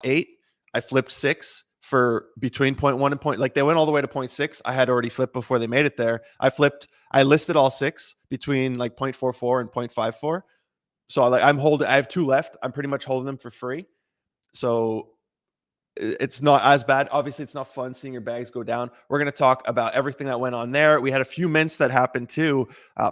8, I flipped 6 for between point 1 and point, like they went all the way to point 6. I had already flipped before they made it there. I listed all 6 between like 0.44 and 0.54. So I have 2 left. I'm pretty much holding them for free. So it's not as bad. Obviously, it's not fun seeing your bags go down. We're going to talk about everything that went on there. We had a few mints that happened too.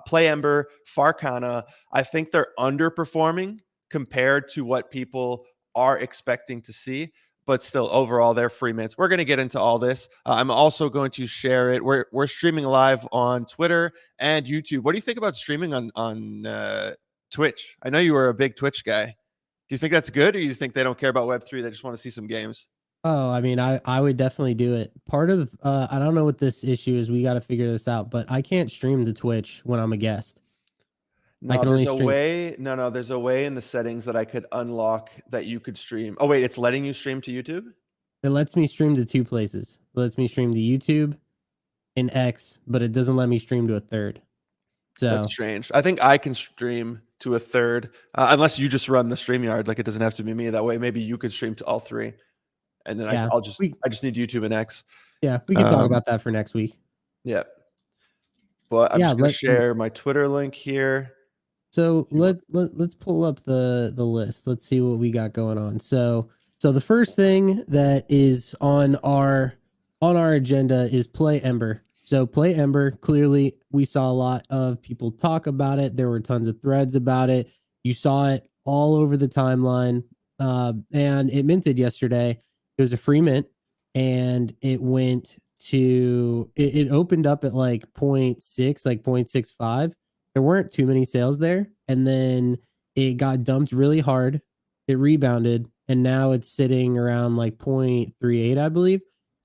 Play Ember, Farcana. I think they're underperforming compared to what people are expecting to see. But still, overall, they're free mints. We're going to get into all this. I'm also going to share it. We're streaming live on Twitter and YouTube. What do you think about streaming on Twitch? I know you were a big Twitch guy. Do you think that's good, or do you think they don't care about Web3? They just want to see some games? Oh, I mean, I would definitely do it. Part of I don't know what this issue is. We got to figure this out, but I can't stream to Twitch when I'm a guest. I No, can only there's a stream. way. No, there's a way in the settings that I could unlock that you could stream. Oh wait, it's letting you stream to YouTube? It lets me stream to 2 places. It lets me stream to YouTube and X, but it doesn't let me stream to a third. That's So strange. I think I can stream to a third, unless you just run the StreamYard. Like it doesn't have to be me. That way, maybe you could stream to all 3, and then yeah, I just need YouTube and X. we can talk about that for next week. Yeah, but I'm Yeah, just gonna share my Twitter link here. So let's pull up the list. Let's see what we got going on. So the first thing that is on our agenda is Play Ember. So Play Ember, clearly we saw a lot of people talk about it. There were tons of threads about it. You saw it all over the timeline. And it minted yesterday. It was a free mint, and it went to it opened up at like 0.6, like 0.65. There weren't too many sales there, and then it got dumped really hard. It rebounded, and now it's sitting around like 0.38, I believe.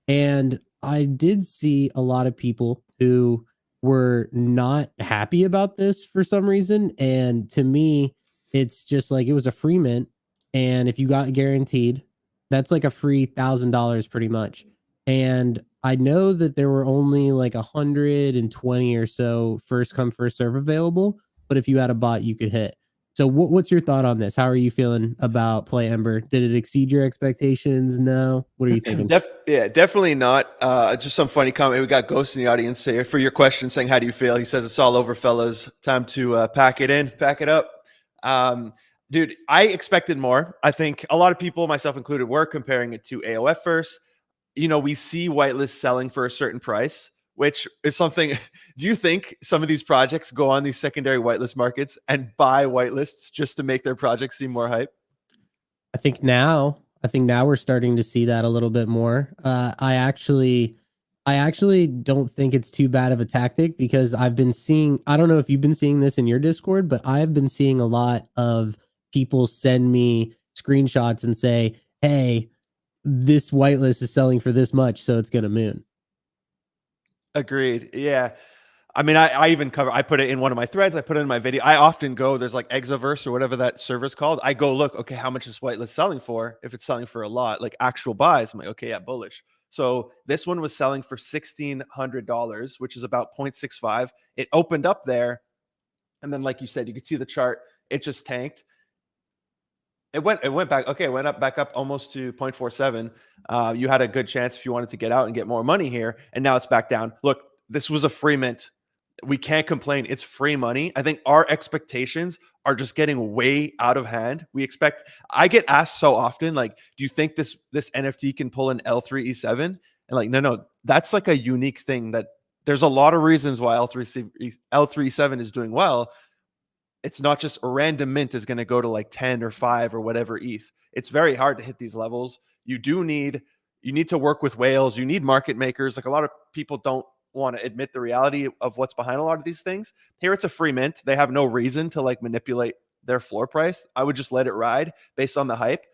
And I did see a lot of people who were not happy about this for some reason. And to me, it's just like it was a free mint. And if you got guaranteed, that's like a free $1,000 pretty much. And I know that there were only like 120 or so first come first serve available, but if you had a bot, you could hit. So what's your thought on this? How are you feeling about Play Ember? Did it exceed your expectations? No. What are you thinking? Yeah, definitely not. Just some funny comment. We got Ghost in the audience here for your question, saying, "How do you feel?" He says, "It's all over, fellas. Time to pack it up." Dude, I expected more. I think a lot of people, myself included, were comparing it to AOF first. We see whitelists selling for a certain price, which is something. Do you think some of these projects go on these secondary whitelist markets and buy whitelists just to make their projects seem more hype? I think now we're starting to see that a little bit more. I actually don't think it's too bad of a tactic, because I've been seeing, I don't know if you've been seeing this in your Discord, but I've been seeing a lot of people send me screenshots and say, "Hey, this whitelist is selling for this much, so it's going to moon." Agreed. Yeah. I mean, I put it in one of my threads. I put it in my video. I often go, there's like Exaverse or whatever that server's called. I go look, okay, how much is whitelist selling for? If it's selling for a lot, like actual buys, I'm like, okay, yeah, bullish. So this one was selling for $1,600, which is about 0.65. It opened up there. And then, like you said, you could see the chart. It just tanked. It went back. Okay, it went up back up almost to 0.47. You had a good chance if you wanted to get out and get more money here. And now it's back down. Look, this was a free mint. We can't complain. It's free money. I think our expectations are just getting way out of hand. I get asked so often, like, do you think this NFT can pull an L3E7? And like, no, that's like a unique thing that there's a lot of reasons why L3E7 is doing well. It's not just a random mint is going to go to like 10 or 5 or whatever ETH. It's very hard to hit these levels. You need to work with whales. You need market makers. Like a lot of people don't want to admit the reality of what's behind a lot of these things. Here it's a free mint. They have no reason to like manipulate their floor price. I would just let it ride based on the hype.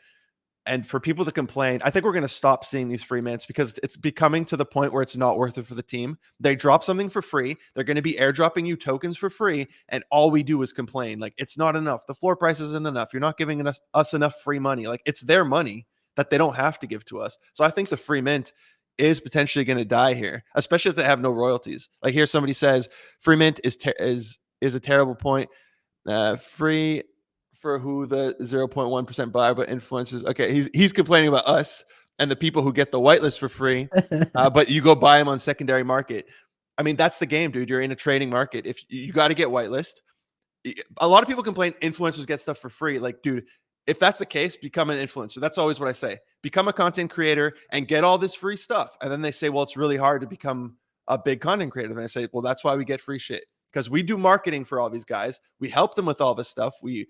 And for people to complain, I think we're going to stop seeing these free mints because it's becoming to the point where it's not worth it for the team. They drop something for free. They're going to be airdropping you tokens for free. And all we do is complain. Like, it's not enough. The floor price isn't enough. You're not giving us enough free money. Like, it's their money that they don't have to give to us. So I think the free mint is potentially going to die here, especially if they have no royalties. Like here, somebody says free mint is a terrible point. Free for who the 0.1% buy, but influencers. Okay, he's complaining about us and the people who get the whitelist for free, but you go buy them on secondary market. I mean, that's the game, dude. You're in a trading market. If you got to get whitelist, a lot of people complain influencers get stuff for free. Like, dude, if that's the case, become an influencer. That's always what I say. Become a content creator and get all this free stuff. And then they say, well, it's really hard to become a big content creator. And I say, well, that's why we get free shit, because we do marketing for all these guys. We help them with all this stuff. We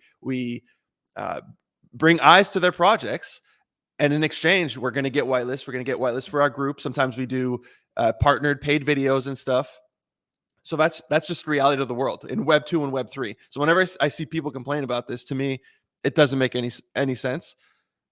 bring eyes to their projects, and in exchange, we're going to get whitelist. We're going to get whitelist for our group. Sometimes we do partnered paid videos and stuff. So that's just the reality of the world in Web 2 and Web 3. So whenever I see people complain about this, to me, it doesn't make any sense.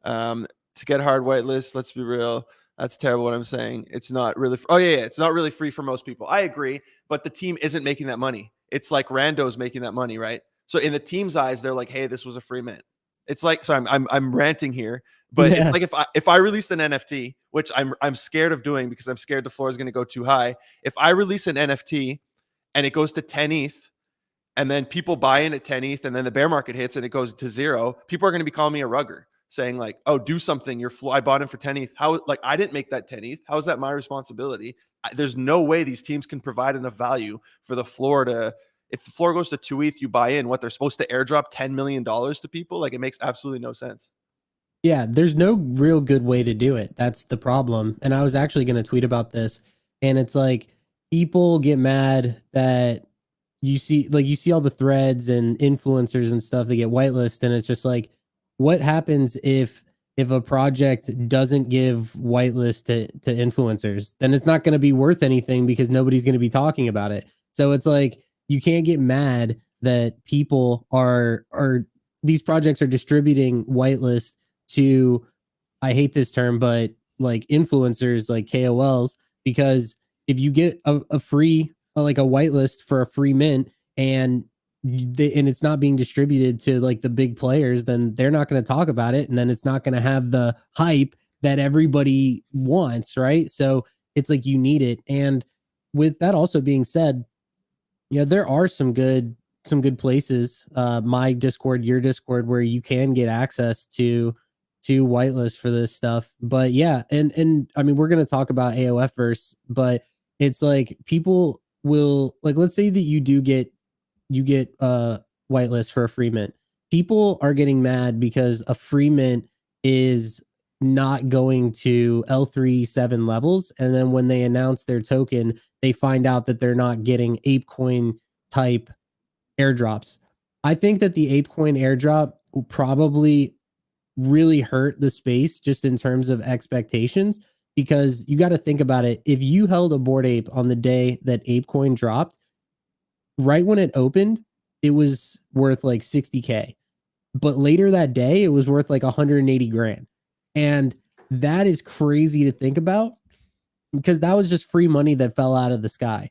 To get hard whitelist, let's be real, that's terrible what I'm saying. It's not really it's not really free for most people. I agree, but the team isn't making that money. It's like randos making that money, right? So in the team's eyes, they're like, hey, this was a free mint. It's like, so I'm ranting here, but it's Yeah. like if I released an NFT, which I'm scared of doing because I'm scared the floor is going to go too high. If I release an NFT and it goes to 10 ETH, and then people buy in at 10 ETH, and then the bear market hits and it goes to 0, people are going to be calling me a rugger, saying like, oh, do something. I bought in for 10 ETH. How, like, I didn't make that 10 ETH. How is that my responsibility? There's no way these teams can provide enough value for the floor to, if the floor goes to 2 ETH, you buy in what they're supposed to airdrop $10 million to people. Like, it makes absolutely no sense. Yeah, there's no real good way to do it. That's the problem. And I was actually going to tweet about this, and it's like people get mad that you see all the threads and influencers and stuff that get whitelist, and it's just like, what happens if a project doesn't give whitelist to influencers? Then it's not going to be worth anything because nobody's going to be talking about it. So it's like you can't get mad that people are these projects are distributing whitelist to, I hate this term, but like influencers, like KOLs, because if you get a free, like a whitelist for a free mint, and and it's not being distributed to like the big players, then they're not going to talk about it, and then it's not going to have the hype that everybody wants, right? So it's like you need it. And with that also being said, yeah, there are some good places, my Discord, your Discord, where you can get access to whitelist for this stuff. But yeah, and I mean, we're gonna talk about AOF verse, but it's like people will, like, let's say that you get whitelist for a free mint. People are getting mad because a free mint is not going to L37 levels, and then when they announce their token, they find out that they're not getting ApeCoin type airdrops. I think that the ApeCoin airdrop will probably really hurt the space just in terms of expectations, because you got to think about it. If you held a Bored Ape on the day that ApeCoin dropped, right when it opened, it was worth like 60K. But later that day, it was worth like 180 grand. And that is crazy to think about, because that was just free money that fell out of the sky.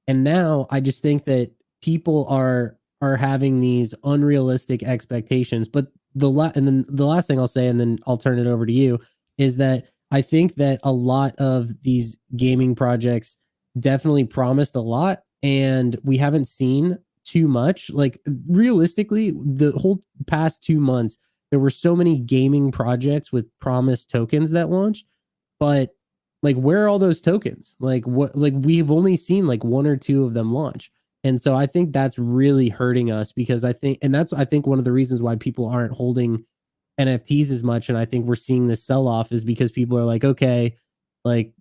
And now I just think that people are having these unrealistic expectations. But and then the last thing I'll say, and then I'll turn it over to you, is that I think that a lot of these gaming projects definitely promised a lot, and we haven't seen too much. Like, realistically, the whole past 2 months, there were so many gaming projects with promised tokens that launched, but like, where are all those tokens? Like, what, like, we've only seen like one or two of them launch. And so I think that's really hurting us, because I think one of the reasons why people aren't holding NFTs as much, and I think we're seeing this sell off, is because people are like, okay, like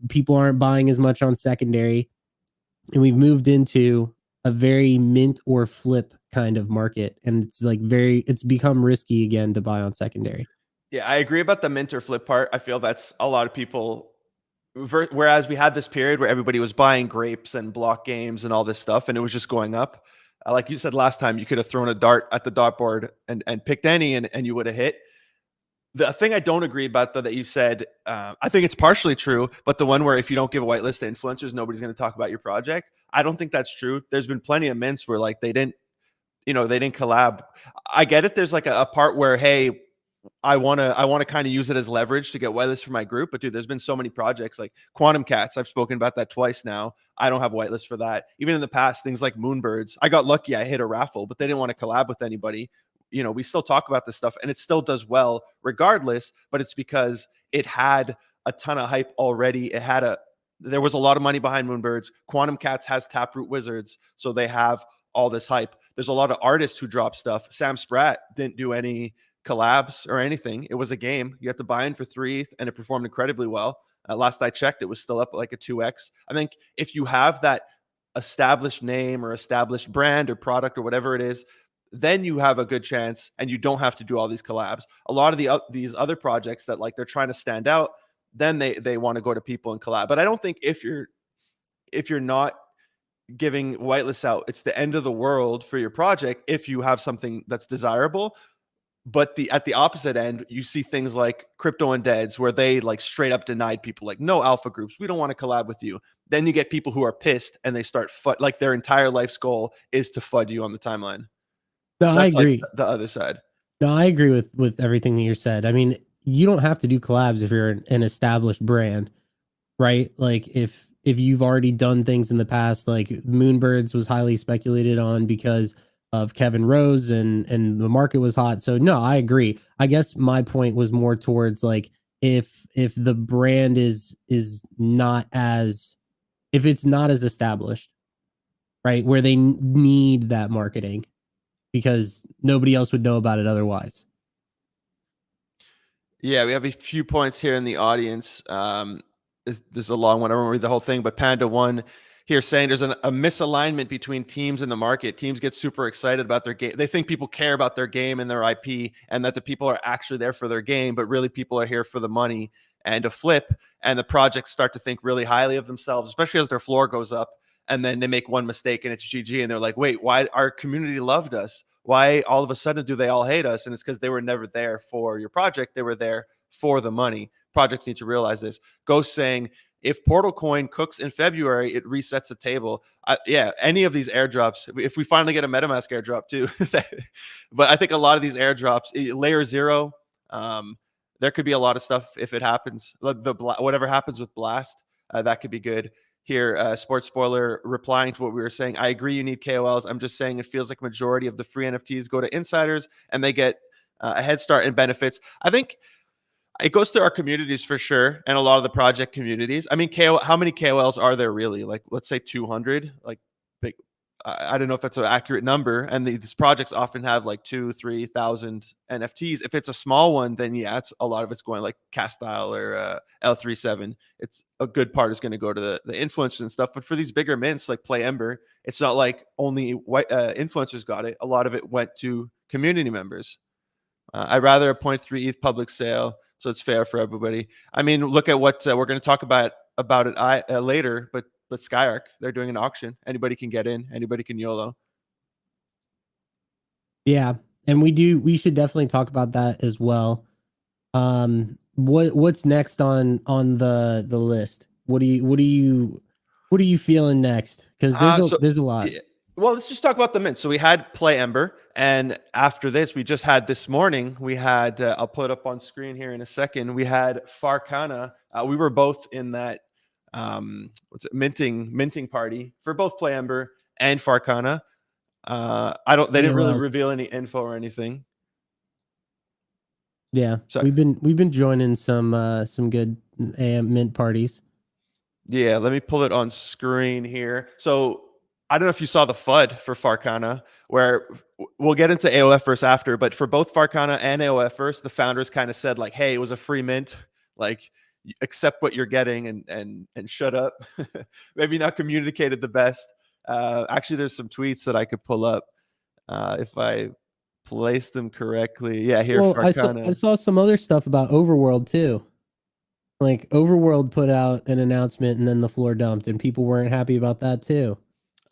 people aren't buying as much on secondary, and we've moved into a very mint or flip kind of market, and it's become risky again to buy on secondary. Yeah, I agree about the mint or flip part. I feel that's a lot of people. Whereas we had this period where everybody was buying grapes and block games and all this stuff, and it was just going up. Like you said last time, you could have thrown a dart at the dartboard and picked any, and you would have hit. The thing I don't agree about, though, that you said, I think it's partially true, but the one where if you don't give a whitelist to influencers, nobody's going to talk about your project. I don't think that's true. There's been plenty of mints where like they didn't collab. I get it. There's like a part where, hey, I want to kind of use it as leverage to get whitelist for my group. But dude, there's been so many projects like Quantum Cats. I've spoken about that twice now. I don't have whitelist for that. Even in the past, things like Moonbirds. I got lucky. I hit a raffle, but they didn't want to collab with anybody. we still talk about this stuff and it still does well regardless, but it's because it had a ton of hype already. There was a lot of money behind Moonbirds. Quantum Cats has Taproot Wizards, so they have all this hype. There's a lot of artists who drop stuff. Sam Spratt didn't do any collabs or anything. It was a game. You had to buy in for 3 ETH, and it performed incredibly well. Last I checked, it was still up like a 2x. I think if you have that established name or established brand or product or whatever it is, then you have a good chance, and you don't have to do all these collabs. A lot of these other projects that like they're trying to stand out, then they want to go to people and collab. But I don't think if you're not giving whitelists out, it's the end of the world for your project if you have something that's desirable. But at the opposite end, you see things like Crypto Undeads, where they like straight up denied people, like, no alpha groups, we don't want to collab with you. Then you get people who are pissed and they start like their entire life's goal is to FUD you on the timeline. No, I That's like agree. the other side. No, I agree with everything that you said. I mean, you don't have to do collabs if you're an established brand, right? Like if you've already done things in the past, like Moonbirds was highly speculated on because of Kevin Rose and the market was hot. So no, I agree. I guess my point was more towards like if the brand is not as, if it's not as established, right? Where they need that marketing because nobody else would know about it otherwise. Yeah, we have a few points here in the audience. This is a long one. I won't read the whole thing, but Panda One here saying there's a misalignment between teams in the market. Teams get super excited about their game. They think people care about their game and their IP, and that the people are actually there for their game, but really people are here for the money and to flip. And the projects start to think really highly of themselves, especially as their floor goes up. And then they make one mistake and it's GG. And they're like, wait, why our community loved us? Why all of a sudden do they all hate us? And it's because they were never there for your project. They were there for the money. Projects need to realize this. Ghost saying, if Portal Coin cooks in February, it resets the table. Yeah, any of these airdrops, if we finally get a MetaMask airdrop too, but I think a lot of these airdrops, layer 0, there could be a lot of stuff if it happens. Whatever happens with Blast, that could be good. Here, Sports Spoiler replying to what we were saying. I agree you need KOLs. I'm just saying it feels like majority of the free NFTs go to insiders and they get a head start and benefits. I think it goes to our communities for sure, and a lot of the project communities. I mean, how many KOLs are there really? Like, let's say 200. Like, big. I don't know if that's an accurate number. And these projects often have like 2,000-3,000 NFTs. If it's a small one, then yeah, it's a lot of it's going like Castile or L37. It's a good part is going to go to the influencers and stuff. But for these bigger mints like Play Ember, it's not like only white influencers got it. A lot of it went to community members. I'd rather a 0.3 ETH public sale, so it's fair for everybody. I mean, look at what we're going to talk about it later, but Skyark, they're doing an auction. Anybody can get in. Anybody can YOLO. Yeah, and we should definitely talk about that as well. What's next on the list? What are you feeling next? Because there's a lot. Yeah. Well, let's just talk about the mint. So we had Play Ember, and after this, we just had this morning. We had I'll put it up on screen here in a second. We had Farcana. We were both in that minting party for both Play Ember and Farcana. They didn't really reveal any info or anything. Yeah, sorry. We've been joining some good mint parties. Yeah, let me pull it on screen here. So I don't know if you saw the FUD for Farcana, where we'll get into AOF first after, but for both Farcana and AOF first, the founders kind of said like, hey, it was a free mint, like accept what you're getting and shut up. Maybe not communicated the best. Actually, there's some tweets that I could pull up if I place them correctly. Yeah, here, well, Farcana. I saw some other stuff about Overworld too. Like Overworld put out an announcement and then the floor dumped, and people weren't happy about that too.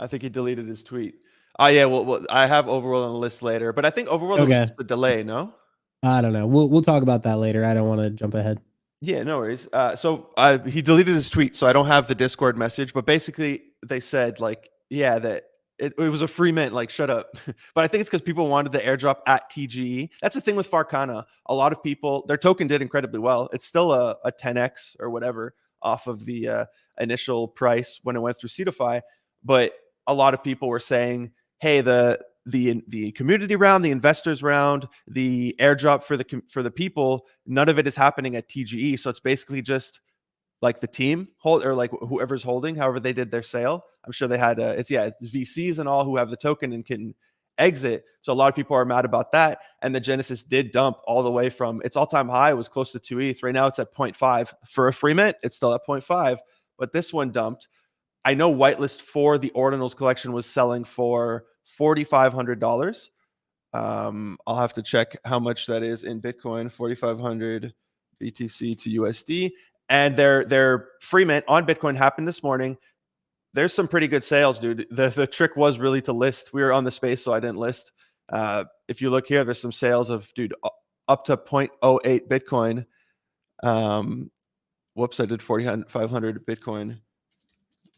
I think he deleted his tweet. Oh yeah, well, I have Overworld on the list later, but I think Overworld was just a delay. No, I don't know. We'll talk about that later. I don't want to jump ahead. Yeah, no worries. So he deleted his tweet, so I don't have the Discord message. But basically, they said like, yeah, that it was a free mint. Like, shut up. But I think it's because people wanted the airdrop at TGE. That's the thing with Farcana. A lot of people, their token did incredibly well. It's still a 10x or whatever off of the initial price when it went through Cetify. But a lot of people were saying, hey, the the community round, the investors round, the airdrop for the people, none of it is happening at TGE. So it's basically just like the team hold, or like whoever's holding, however they did their sale. I'm sure they had it's VCs and all who have the token and can exit. So a lot of people are mad about that. And the Genesis did dump all the way from its all-time high. It was close to 2 ETH. Right now it's at 0.5 for a free mint. It's still at 0.5, but this one dumped. I know whitelist for the Ordinals collection was selling for $4,500. I'll have to check how much that is in Bitcoin. 4,500 BTC to USD. And their free mint on Bitcoin happened this morning. There's some pretty good sales, dude. The trick was really to list. We were on the space, so I didn't list. If you look here, there's some sales of, dude, up to 0.08 Bitcoin. Whoops, I did 4,500 Bitcoin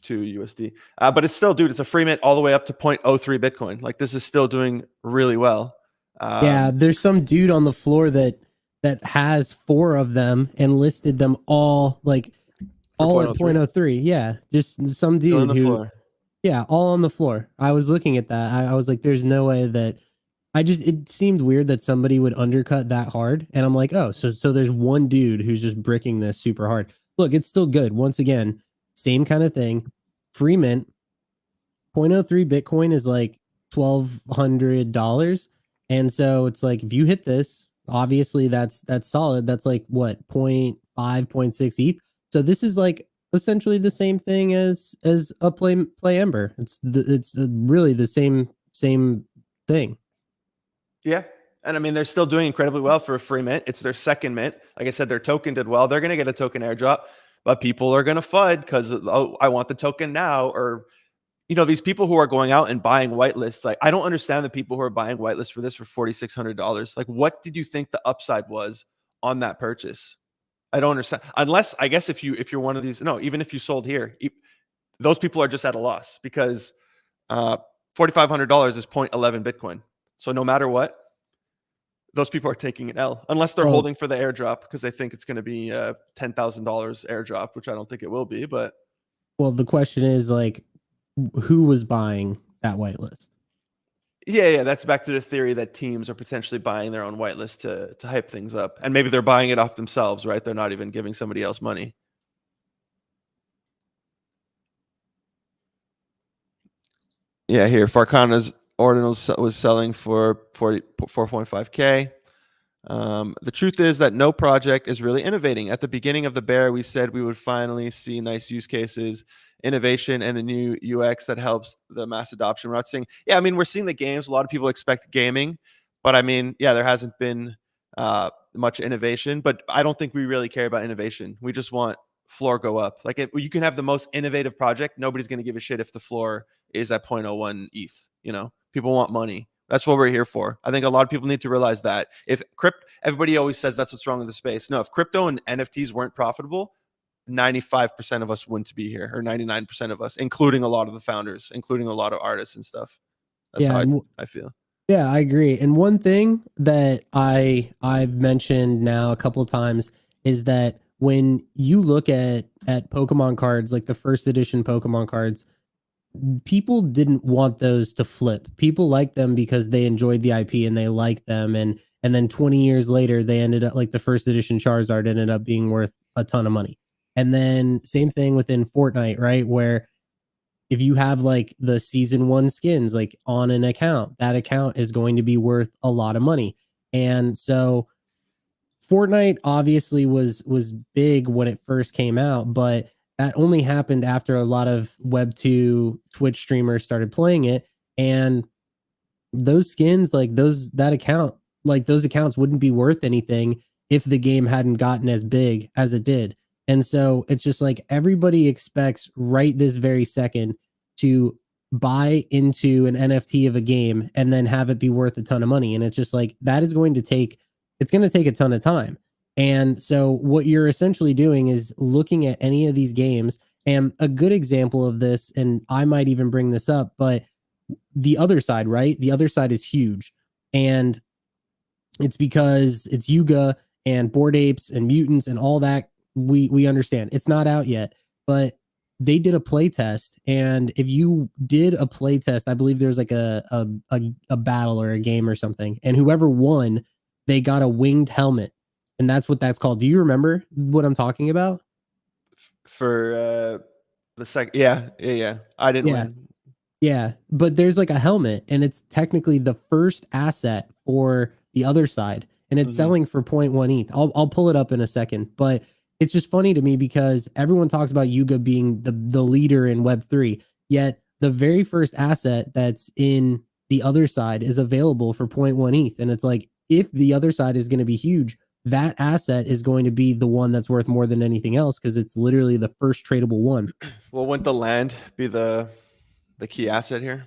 to USD. But it's still, dude, it's a free mint all the way up to 0.03 Bitcoin. Like, this is still doing really well. Yeah, there's some dude on the floor that has 4 of them and listed them all like all at 0.03. Yeah, just some dude on the floor. Yeah, all on the floor. I was looking at that. I was like, there's no way that it seemed weird that somebody would undercut that hard. And I'm like, oh, so there's one dude who's just bricking this super hard. Look, it's still good. Once again, same kind of thing. Free mint, 0.03 Bitcoin is like $1,200. And so it's like, if you hit this, obviously that's solid. That's like what, 0.5, 0.6 ETH. So this is like essentially the same thing as a play Ember. It's really the same thing. Yeah. And I mean, they're still doing incredibly well for a free mint. It's their second mint. Like I said, their token did well. They're going to get a token airdrop, but people are going to FUD because, oh, I want the token now. Or, you know, these people who are going out and buying whitelists, like, I don't understand the people who are buying whitelists for this for $4,600. Like, what did you think the upside was on that purchase? I don't understand. Unless, I guess, if you're one of these, no, even if you sold here, those people are just at a loss because $4,500 is 0.11 Bitcoin. So no matter what, those people are taking an L unless they're holding for the airdrop because they think it's going to be $10,000 airdrop, which I don't think it will be. But well, the question is, like, who was buying that whitelist? Yeah, that's back to the theory that teams are potentially buying their own whitelist to hype things up, and maybe they're buying it off themselves, right? They're not even giving somebody else money. Yeah, here Farcana's Ordinals was selling for 4.5K. The truth is that no project is really innovating. At the beginning of the bear, we said we would finally see nice use cases, innovation, and a new UX that helps the mass adoption. We're not seeing, yeah, I mean, we're seeing the games. A lot of people expect gaming, but I mean, yeah, there hasn't been much innovation, but I don't think we really care about innovation. We just want floor go up. Like, if you can have the most innovative project, nobody's going to give a shit if the floor is at 0.01 ETH. You know, people want money. That's what we're here for. I think a lot of people need to realize that. If everybody always says that's what's wrong with the space. No, if crypto and NFTs weren't profitable, 95% of us wouldn't be here, or 99% of us, including a lot of the founders, including a lot of artists and stuff. That's how I feel. Yeah, I agree. And one thing that I've mentioned now a couple of times is that when you look at Pokemon cards, like the first edition Pokemon cards, people didn't want those to flip. People liked them because they enjoyed the IP and they liked them. And then 20 years later, they ended up, like, the first edition Charizard ended up being worth a ton of money. And then same thing within Fortnite, right? Where if you have like the season 1 skins like on an account, that account is going to be worth a lot of money. And so Fortnite obviously was big when it first came out, but that only happened after a lot of Web 2 Twitch streamers started playing it. And those skins, like that account, like those accounts wouldn't be worth anything if the game hadn't gotten as big as it did. And so it's just like everybody expects right this very second to buy into an NFT of a game and then have it be worth a ton of money. And it's just like that is going to take, it's going to take a ton of time. And so what you're essentially doing is looking at any of these games, and a good example of this, and I might even bring this up, but the other side, right? The other side is huge. And it's because it's Yuga and Bored Apes and Mutants and all that. We understand it's not out yet, but they did a play test, and if you did a play test, I believe there's like a battle or a game or something, and whoever won, they got a winged helmet, and that's what that's called. Do you remember what I'm talking about? For the second, yeah, yeah, yeah. I didn't Yeah. win. Yeah, but there's like a helmet, and it's technically the first asset for the other side, and it's Hmm. selling for point 0.1 ETH. I'll pull it up in a second, but it's just funny to me because everyone talks about Yuga being the leader in Web3, yet the very first asset that's in the other side is available for point 0.1 ETH, and it's like if the other side is going to be huge, that asset is going to be the one that's worth more than anything else because it's literally the first tradable one. Well, wouldn't the land be the key asset here?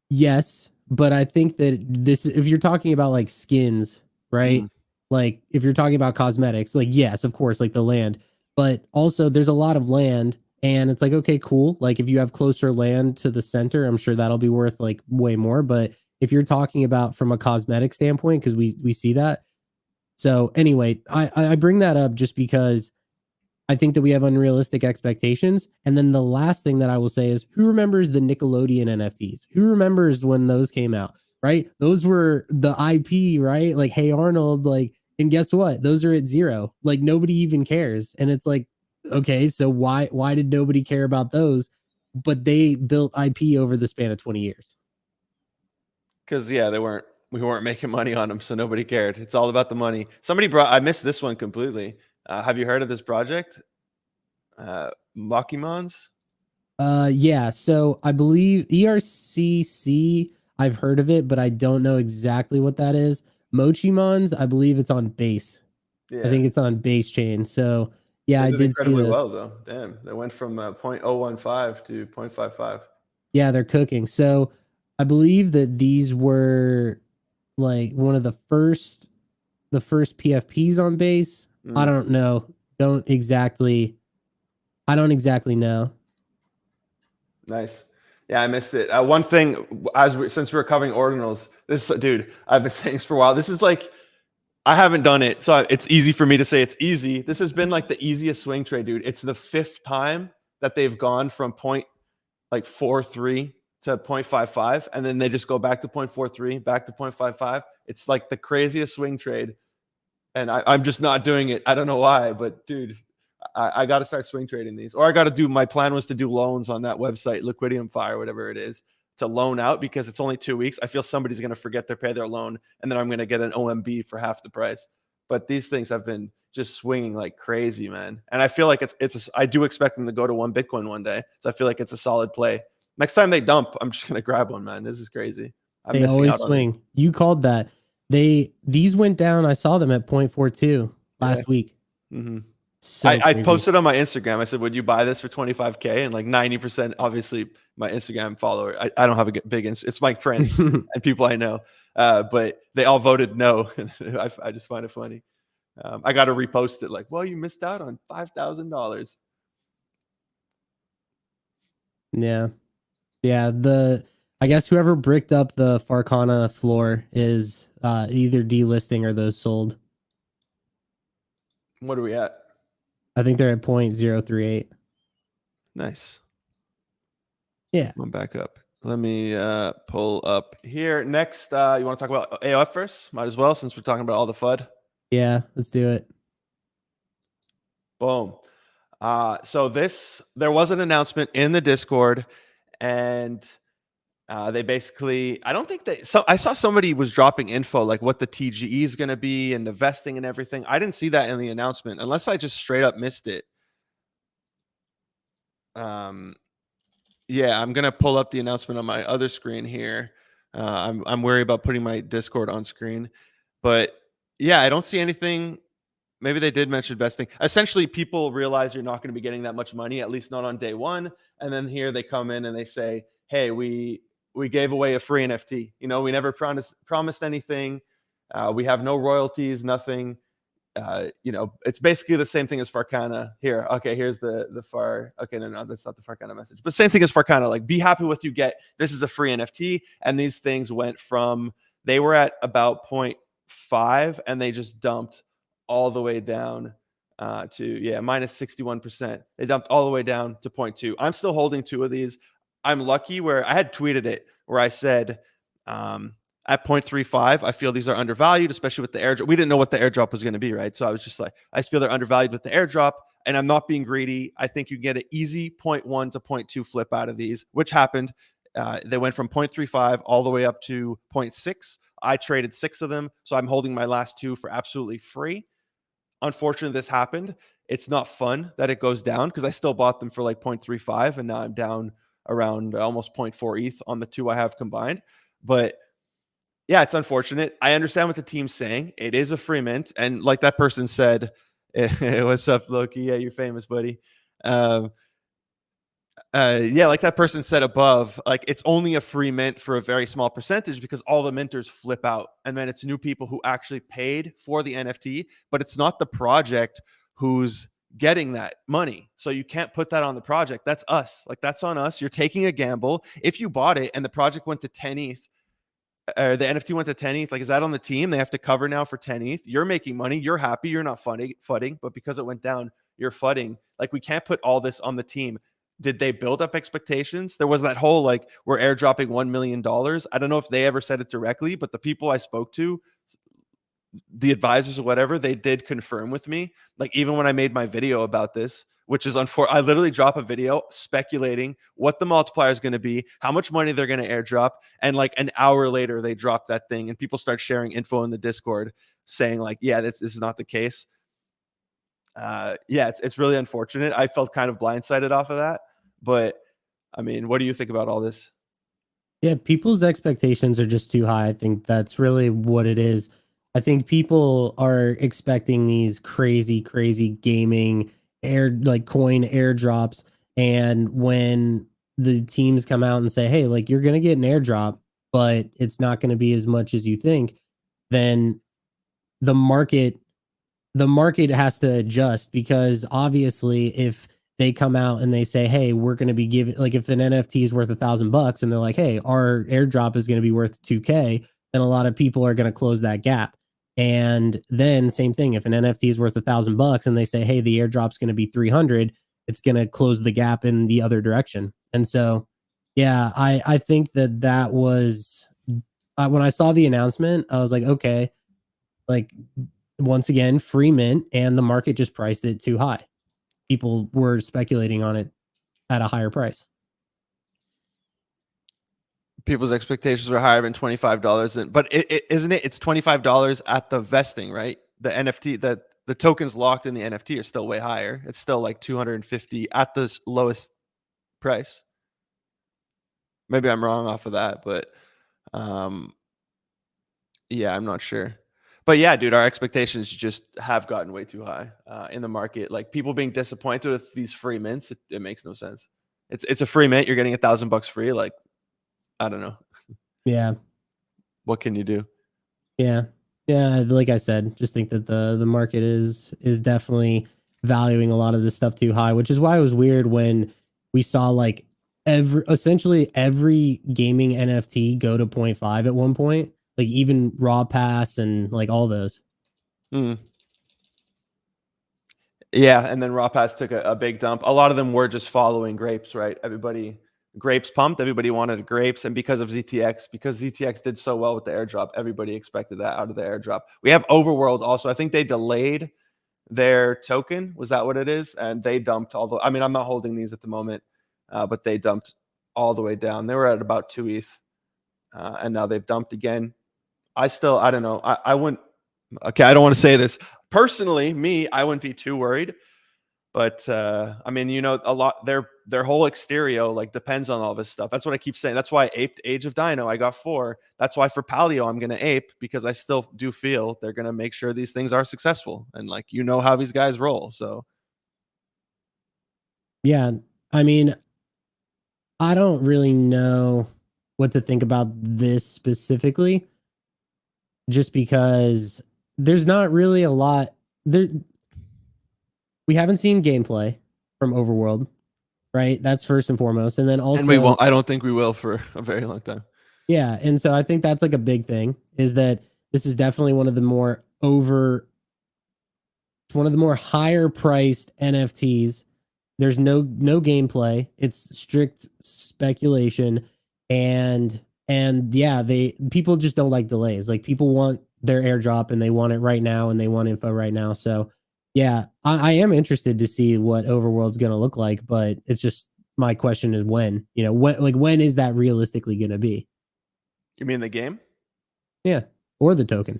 Yes, but I think that this, if you're talking about like skins, Mm. right? Like if you're talking about cosmetics, like yes, of course, like the land, but also there's a lot of land, and it's like okay, cool. Like if you have closer land to the center, I'm sure that'll be worth like way more. But if you're talking about from a cosmetic standpoint, because we see that. So anyway, I bring that up just because I think that we have unrealistic expectations. And then the last thing that I will say is who remembers the Nickelodeon NFTs? Who remembers when those came out? Right? Those were the IP, right? Like, hey Arnold, like, and guess what? Those are at zero. Like nobody even cares. And it's like, okay, so why did nobody care about those? But they built IP over the span of 20 years. Because yeah, we weren't making money on them, so nobody cared. It's all about the money. Somebody brought. I missed this one completely. Have you heard of this project? Makimons? Yeah, so I believe ERCC, I've heard of it, but I don't know exactly what that is. Mochimons, I believe it's on base. I Yeah, think it's on base chain. So yeah, they I did did see incredibly this. well though. Damn, they went from 0.015 to 0.55. Yeah, they're cooking. So I believe that these were like one of the first PFPs on base. I Mm, don't know. Don't exactly I don't exactly know. nice. Yeah, I missed it. One thing, since we're covering ordinals, this dude, I've been saying this for a while. This is like I haven't done it, so it's easy for me to say it's easy. This has been like the easiest swing trade, dude. It's the fifth time that they've gone from point like 43 to 0.55, and then they just go back to 0.43, back to 0.55. It's like the craziest swing trade, and I'm just not doing it. I don't know why, but dude, I got to start swing trading these, or I got to do. My plan was to do loans on that website, Liquidium Fire, whatever it is, to loan out because it's only 2 weeks. I feel somebody's going to forget to pay their loan, and then I'm going to get an OMB for half the price. But these things have been just swinging like crazy, man. And I feel like I do expect them to go to 1 Bitcoin one day, so I feel like it's a solid play. Next time they dump, I'm just going to grab one, man. This is crazy. I'm They missing always out on these. swing. You called that. These went down. I saw them at 0.42 Yeah. last week. Mm-hmm. So I crazy. posted on my Instagram. I said, "Would you buy this for 25K?" And like 90%, obviously, my Instagram follower. I don't have a big. It's my friends and people I know, but they all voted no. I just find it funny. I got to repost it. Like, well, you missed out on $5,000. Yeah. Yeah, I guess whoever bricked up the Farcana floor is either delisting or those sold. What are we at? I think they're at 0.038. Nice. Yeah. I'm back up. Let me pull up here. Next, you want to talk about AOF first? Might as well, since we're talking about all the FUD. Yeah, let's do it. Boom. So there was an announcement in the Discord, and they basically, I don't think I saw somebody was dropping info like what the TGE is going to be and the vesting and everything. I didn't see that in the announcement unless I just straight up missed it. Um, yeah, I'm gonna pull up the announcement on my other screen here. I'm worried about putting my Discord on screen, but yeah, I don't see anything. Maybe they did mention vesting. Essentially, people realize you're not going to be getting that much money, at least not on day one. And then here they come in and they say, "Hey, we gave away a free NFT. You know, we never promised anything. We have no royalties, nothing. You know, it's basically the same thing as Farcana. Here, okay, here's the far. Okay, no, that's not the Farcana message, but same thing as Farcana. Like, be happy with you get. This is a free NFT, and these things went from they were at about 0.5, and they just dumped all the way down to minus 61%. They dumped all the way down to 0.2. I'm still holding 2 of these. I'm lucky where I had tweeted it where I said at 0.35, I feel these are undervalued, especially with the airdrop. We didn't know what the airdrop was going to be, right? So I was just like, I just feel they're undervalued with the airdrop, and I'm not being greedy. I think you get an easy 0.1 to 0.2 flip out of these, which happened. They went from 0.35 all the way up to 0.6. I traded 6 of them, so I'm holding my last 2 for absolutely free. Unfortunately, this happened. It's not fun that it goes down because I still bought them for like 0.35, and now I'm down around almost 0.4 ETH on the 2 I have combined. But yeah, it's unfortunate. I understand what the team's saying. It is a free mint, and like that person said, "What's up, Loki? Yeah, you're famous, buddy." Um, yeah, like that person said above, like it's only a free mint for a very small percentage because all the minters flip out, and then it's new people who actually paid for the NFT, but it's not the project who's getting that money. So you can't put that on the project. That's us. Like that's on us. You're taking a gamble. If you bought it and the project went to 10 ETH, or the NFT went to 10 ETH, like is that on the team? They have to cover now for 10 ETH. You're making money. You're happy. You're not fudding, but because it went down, you're fudding. Like we can't put all this on the team. Did they build up expectations? There was that whole like we're airdropping $1 million. I don't know if they ever said it directly, but the people I spoke to, the advisors or whatever, they did confirm with me. Like even when I made my video about this, which is unfortunate, I literally drop a video speculating what the multiplier is going to be, how much money they're going to airdrop, and like an hour later they drop that thing, and people start sharing info in the Discord saying like, yeah, this is not the case. Yeah, it's really unfortunate. I felt kind of blindsided off of that, but I mean, what do you think about all this? Yeah, people's expectations are just too high. I think that's really what it is. I think people are expecting these crazy, crazy gaming like coin airdrops. And when the teams come out and say, hey, like you're gonna get an airdrop, but it's not gonna be as much as you think, then the market the market has to adjust because obviously if they come out and they say, hey, we're going to be giving, like if an NFT is worth $1,000 and they're like, hey, our airdrop is going to be worth 2K, then a lot of people are going to close that gap. And then same thing, if an NFT is worth $1,000 and they say, hey, the airdrop's going to be 300, it's going to close the gap in the other direction. And so, yeah, I think that was when I saw the announcement, I was like, okay, like once again, free mint, and the market just priced it too high. People were speculating on it at a higher price. People's expectations were higher than $25, but isn't it? It's $25 at the vesting, right? The NFT, the tokens locked in the NFT are still way higher. It's still like 250 at the lowest price. Maybe I'm wrong off of that, but yeah, I'm not sure. But yeah, dude, our expectations just have gotten way too high in the market. Like people being disappointed with these free mints, it makes no sense. It's a free mint. You're getting $1,000 free. Like I don't know. Yeah. What can you do? Yeah. Yeah. Like I said, just think that the market is definitely valuing a lot of this stuff too high, which is why it was weird when we saw like essentially every gaming NFT go to 0.5 at one point, like even Raw Pass and like all those. Mm. Yeah, and then Raw Pass took a big dump. A lot of them were just following grapes, right? Everybody grapes pumped. Everybody wanted grapes, and because ZTX did so well with the airdrop, everybody expected that out of the airdrop. We have Overworld also. I think they delayed their token. Was that what it is? And they dumped all the. I mean, I'm not holding these at the moment, but they dumped all the way down. They were at about 2 ETH, and now they've dumped again. I don't know. I wouldn't. Okay, I don't want to say this personally. Me, I wouldn't be too worried. But I mean, you know, a lot their whole exterior like depends on all this stuff. That's what I keep saying. That's why I aped Age of Dino. I got 4. That's why for Paleo I'm gonna ape because I still do feel they're gonna make sure these things are successful. And like you know how these guys roll. So Yeah. I mean, I don't really know what to think about this specifically, just because there's not really a lot there. We haven't seen gameplay from Overworld, right? That's first and foremost. And then and we also, won't. I don't think we will for a very long time. yeah. And so I think that's like a big thing is that this is definitely one of the more It's one of the more higher priced NFTs. There's no gameplay. It's strict speculation, and yeah, they people just don't like delays. Like people want their airdrop and they want it right now and they want info right now. So yeah, I am interested to see what Overworld's going to look like, but it's just my question is when. When is that realistically going to be? You mean the game? Yeah, or the token.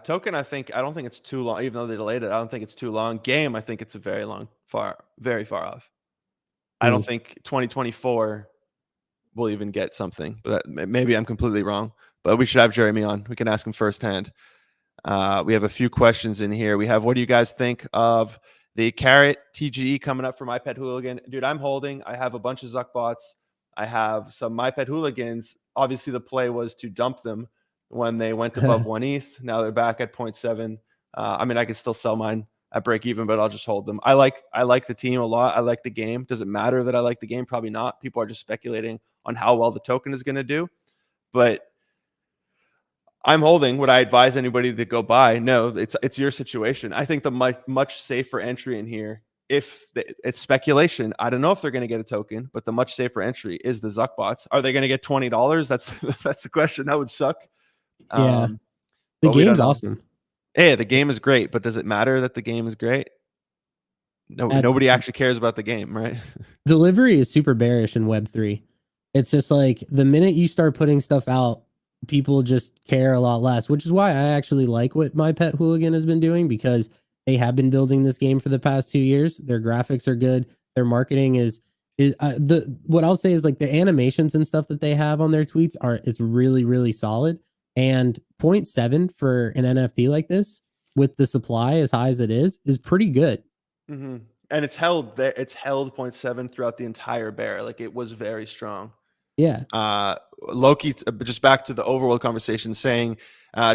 Token, I don't think it's too long. Even though they delayed it, I don't think it's too long. Game, I think it's a very far off. I Hmm. don't think 2024 will even get something. But maybe I'm completely wrong. But we should have Jeremy on. We can ask him firsthand. We have a few questions in here. We have, what do you guys think of the Carrot TGE coming up from iPad Hooligan? Dude, I'm holding. I have a bunch of Zuck bots. I have some iPad Hooligans. Obviously, the play was to dump them when they went above 1 ETH. Now they're back at 0.7. I mean, I can still sell mine at break even, but I'll just hold them. I like the team a lot. I like the game. Does it matter that I like the game? Probably not. People are just speculating on how well the token is going to do. But I'm holding. Would I advise anybody to go buy? No, it's your situation. I think the much safer entry in here, it's speculation. I don't know if they're going to get a token, but the much safer entry is the Zuck bots. Are they going to get $20? That's the question. That would suck. Yeah, the But we don't game's know. awesome. Hey, the game is great, but does it matter that the game is great? No, That's nobody actually cares about the game, right? delivery is super bearish in Web3. It's just like the minute you start putting stuff out, people just care a lot less, which is why I actually like what My Pet Hooligan has been doing because they have been building this game for the past 2 years. Their graphics are good. Their marketing is the what I'll say is like the animations and stuff that they have on their tweets are it's really solid. And point 0.7 for an NFT like this with the supply as high as it is pretty good. Mm-hmm. And it's held there. It's held 0.7 throughout the entire bear. Like it was very strong. Yeah. uh, Loki, just back to the overworld conversation, saying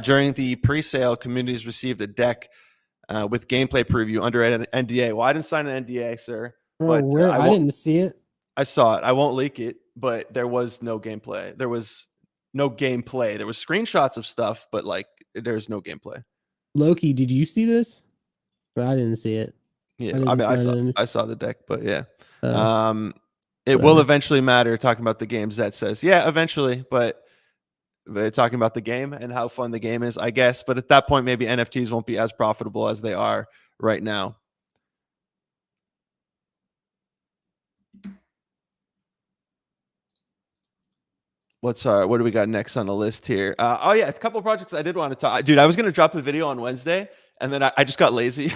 during the pre-sale, communities received a deck with gameplay preview under an NDA. Well, I didn't sign an NDA, sir, Oh, but where I didn't see it. I saw it. I won't leak it, but there was no gameplay. There was no gameplay. There was screenshots of stuff, but like there's no gameplay. Loki, did you see this? I didn't see it. Yeah, I I didn't mean, sign it. I saw the deck, but yeah. Uh, Um, it will Whatever. eventually matter. Talking about the games, that says, yeah, eventually, but they're talking about the game and how fun the game is, I guess. But at that point, maybe NFTs won't be as profitable as they are right now. What do we got next on the list here? Oh yeah, a couple of projects I did want to talk. Dude, I was gonna drop a video on Wednesday, and then I just got lazy.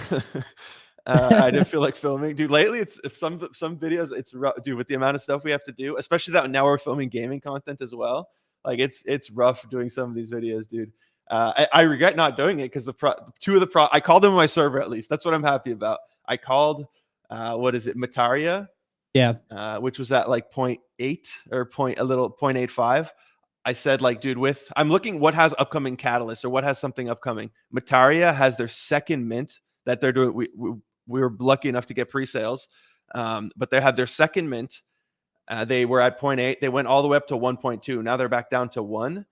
I didn't feel like filming, dude. Lately, it's if some videos, it's rough, dude. With the amount of stuff we have to do, especially that now we're filming gaming content as well. Like it's rough doing some of these videos, dude. I regret not doing it because two of the I called them on my server at least. That's what I'm happy about. I called what is it, Mataria, Yeah. which was at like 0.8 or a little 0.85. I said, like, dude, I'm looking what has upcoming catalysts or what has something upcoming. Mataria has their second mint that they're doing. We were lucky enough to get pre-sales, but they had their second mint. They were at 0.8. They went all the way up to 1.2. Now they're back down to 1.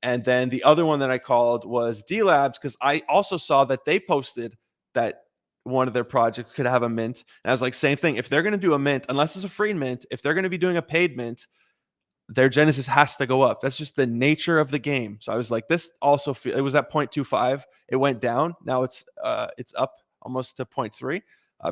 And then the other one that I called was D Labs because I also saw that they posted that one of their projects could have a mint. And I was like, same thing. If they're going to do a mint, unless it's a free mint, if they're going to be doing a paid mint, their Genesis has to go up. That's just the nature of the game. So I was like, this also it was at 0.25. It went down. Now it's up almost to 0.3,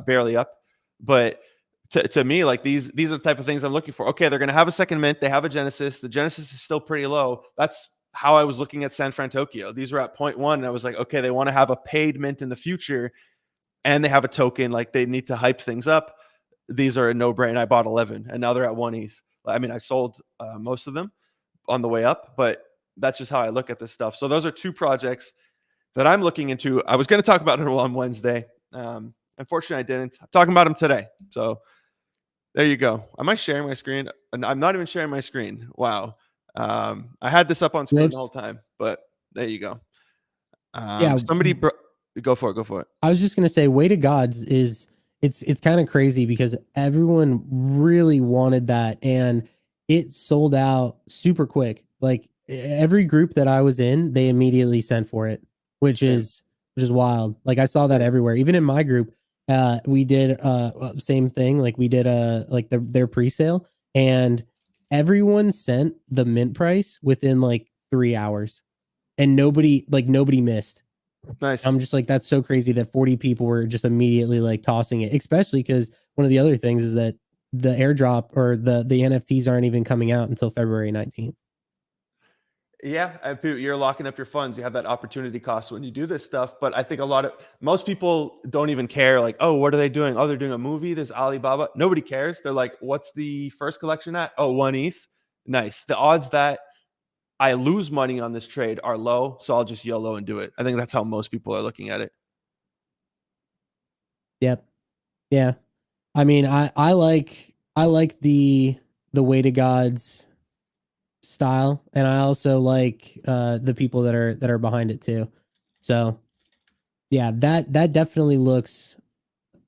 barely up. But to me, like these are the type of things I'm looking for. Okay, they're going to have a second mint. They have a Genesis. The Genesis is still pretty low. That's how I was looking at San Fran Tokyo. These were at 0.1. And I was like, okay, they want to have a paid mint in the future and they have a token. Like they need to hype things up. These are a no-brainer. I bought 11 and now they're at 1 ETH. I mean, I sold most of them on the way up, but that's just how I look at this stuff. So those are two projects that I'm looking into. I was going to talk about it on Wednesday. Unfortunately, I didn't. I'm talking about them today. So there you go. Am I sharing my screen? I'm not even sharing my screen. Wow. I had this up on screen the whole Whoops. time, but there you go. Yeah. Go for it. Go for it. I was just gonna say, Way to Gods is it's kind of crazy because everyone really wanted that and it sold out super quick. Like every group that I was in, they immediately sent for it, which Same. is which is wild. Like I saw that everywhere. Even in my group, we did same thing. Like we did like their pre-sale, and everyone sent the mint price within like 3 hours, and nobody missed. I'm Nice. just like, that's so crazy that 40 people were just immediately like tossing it, especially because one of the other things is that the airdrop or the NFTs aren't even coming out until February 19th. Yeah, you're locking up your funds. You have that opportunity cost when you do this stuff. But I think most people don't even care. Like, oh, what are they doing? Oh, they're doing a movie. There's Alibaba. Nobody cares. They're like, what's the first collection at? Oh, 1 ETH. Nice. The odds that I lose money on this trade are low, so I'll just YOLO and do it. I think that's how most people are looking at it. Yep. Yeah. I mean, I like the way to God's style, and I also like the people that are behind it too. So yeah, that definitely looks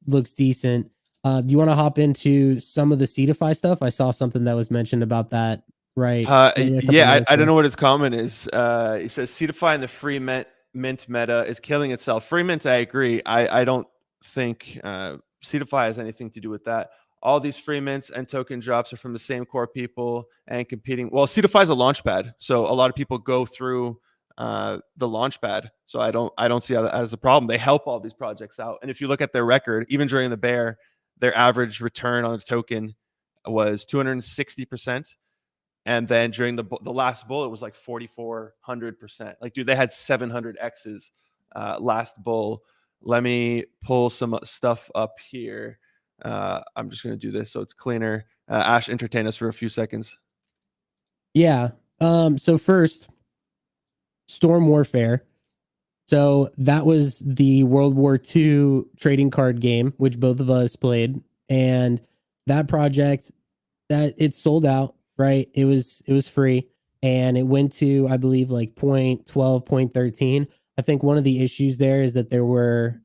decent. Do you want to hop into some of the Cetify stuff? I saw something that was mentioned about that, right? A couple Yeah, minutes I don't ago. know what his comment is. He says Cetify and the free mint meta is killing itself. Free mint, I agree. I don't think Cetify has anything to do with that. All these free mints and token drops are from the same core people and competing. Well, Cetify is a launchpad, so a lot of people go through the launchpad. So I don't see that as a problem. They help all these projects out, and if you look at their record, even during the bear, their average return on the token was 260%. And then during the last bull, it was like 4,400%. Like, dude, they had 700 X's last bull. Let me pull some stuff up here. I'm just going to do this so it's cleaner. Ash, entertain us for a few seconds. Yeah. So first, Storm Warfare. So that was the World War II trading card game, which both of us played, and that project that it sold out, right? It was free, and it went to, I believe, like point 12, point 13. I think one of the issues there is that there were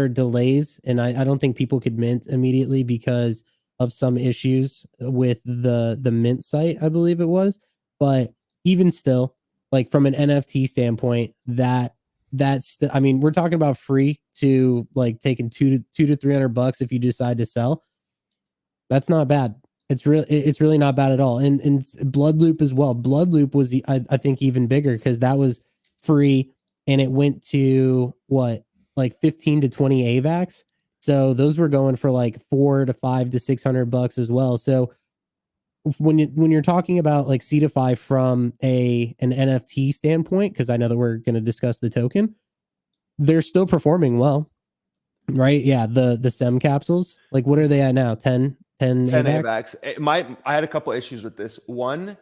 delays, and I don't think people could mint immediately because of some issues with the mint site, I believe it was. But even still, like from an NFT standpoint, I mean, we're talking about free to like taking two to 300 bucks if you decide to sell. That's not bad. It's really not bad at all. And Bloodloop as well. Bloodloop was I think even bigger because that was free, and it went to what, like 15 to 20 AVAX. So those were going for like 4 to 5 to 600 bucks as well. So when you're talking about like Cetify from an NFT standpoint, because I know that we're going to discuss the token, they're still performing well, right? Yeah, the SEM capsules, like what are they at now? 10 10 AVAX? AVAX. I had a couple issues with this. One,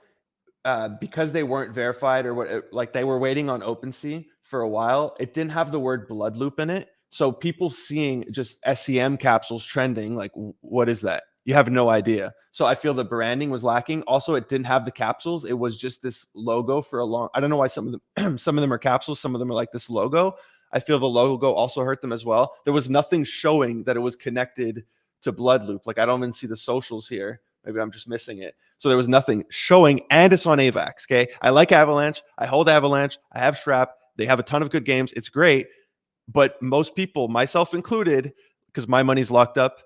because they weren't verified or what, like they were waiting on OpenSea for a while, it didn't have the word blood loop in it. So people seeing just SEM capsules trending, like, what is that? You have no idea. So I feel the branding was lacking. Also, it didn't have the capsules. It was just this logo for a long. I don't know why some of them some of them are capsules, some of them are like this logo. I feel the logo also hurt them as well. There was nothing showing that it was connected to blood loop. Like I don't even see the socials here. Maybe I'm just missing it. So there was nothing showing, and it's on AVAX. Okay. I like Avalanche. I hold Avalanche. I have Strap. They have a ton of good games. It's great. But most people, myself included, because my money's locked up,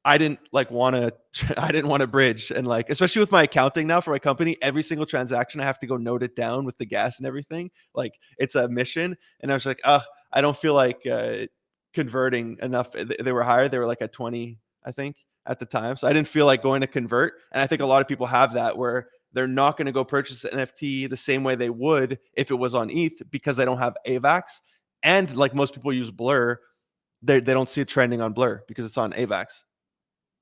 I didn't like want to, I didn't want to bridge. And like, especially with my accounting now for my company, every single transaction, I have to go note it down with the gas and everything. Like it's a mission. And I was like, I don't feel like converting enough. They were higher. They were like at 20, I think, at the time. So I didn't feel like going to convert. And I think a lot of people have that where they're not going to go purchase an NFT the same way they would if it was on ETH because they don't have AVAX. And like most people use Blur, they don't see it trending on Blur because it's on AVAX.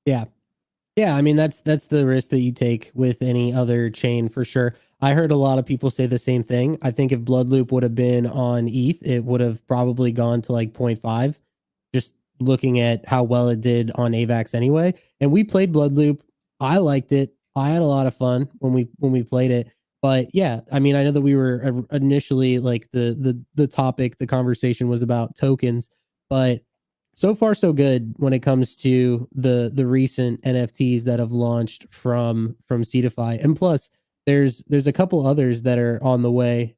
Yeah. Yeah, I mean that's the risk that you take with any other chain for sure. I heard a lot of people say the same thing. I think if Bloodloop would have been on ETH, it would have probably gone to like point 0.5, just looking at how well it did on AVAX anyway. And we played Bloodloop. I liked it. I had a lot of fun when we played it. But yeah, I mean, I know that we were initially like the topic, the conversation was about tokens, but so far so good when it comes to the recent NFTs that have launched from Cetify. And plus there's a couple others that are on the way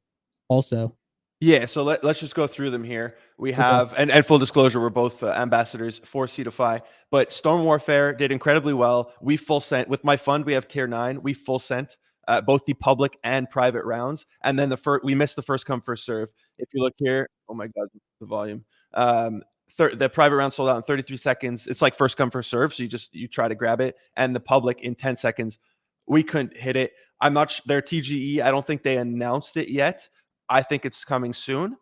also. Yeah, so let's just go through them here. We Okay. have, and full disclosure, we're both ambassadors for Cetify, but Storm Warfare did incredibly well. We full sent with my fund. We have tier 9. We full sent both the public and private rounds, and then the first we missed the first come first serve. If you look here, oh my god, the volume. The private round sold out in 33 seconds. It's like first come first serve, so you try to grab it, and the public in 10 seconds. We couldn't hit it. I'm not. Their TGE. I don't think they announced it yet. I think it's coming soon,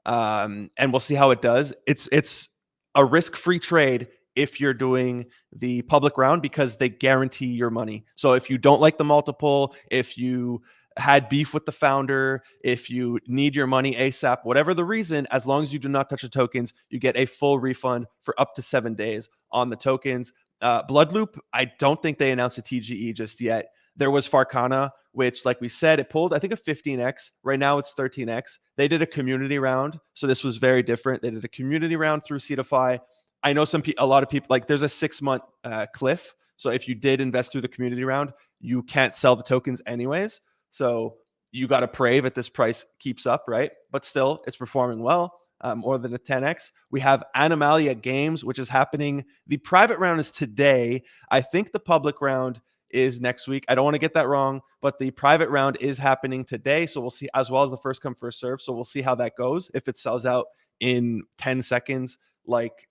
and we'll see how it does. It's a risk-free trade if you're doing the public round because they guarantee your money. So if you don't like the multiple, if you had beef with the founder, if you need your money ASAP, whatever the reason, as long as you do not touch the tokens, you get a full refund for up to 7 days on the tokens. Bloodloop, I don't think they announced a TGE just yet. There was Farcana, which, like we said, it pulled, I think, a 15x. Right now it's 13x. They did a community round. So this was very different. They did a community round through Cetify. I know a lot of people, like there's a 6-month cliff. So if you did invest through the community round, you can't sell the tokens anyways. So you got to pray that this price keeps up, right? But still, it's performing well, more than a 10x. We have Animalia Games, which is happening. The private round is today. I think the public round is next week. I don't want to get that wrong, but the private round is happening today. So we'll see, as well as the first come, first serve. So we'll see how that goes. If it sells out in 10 seconds, like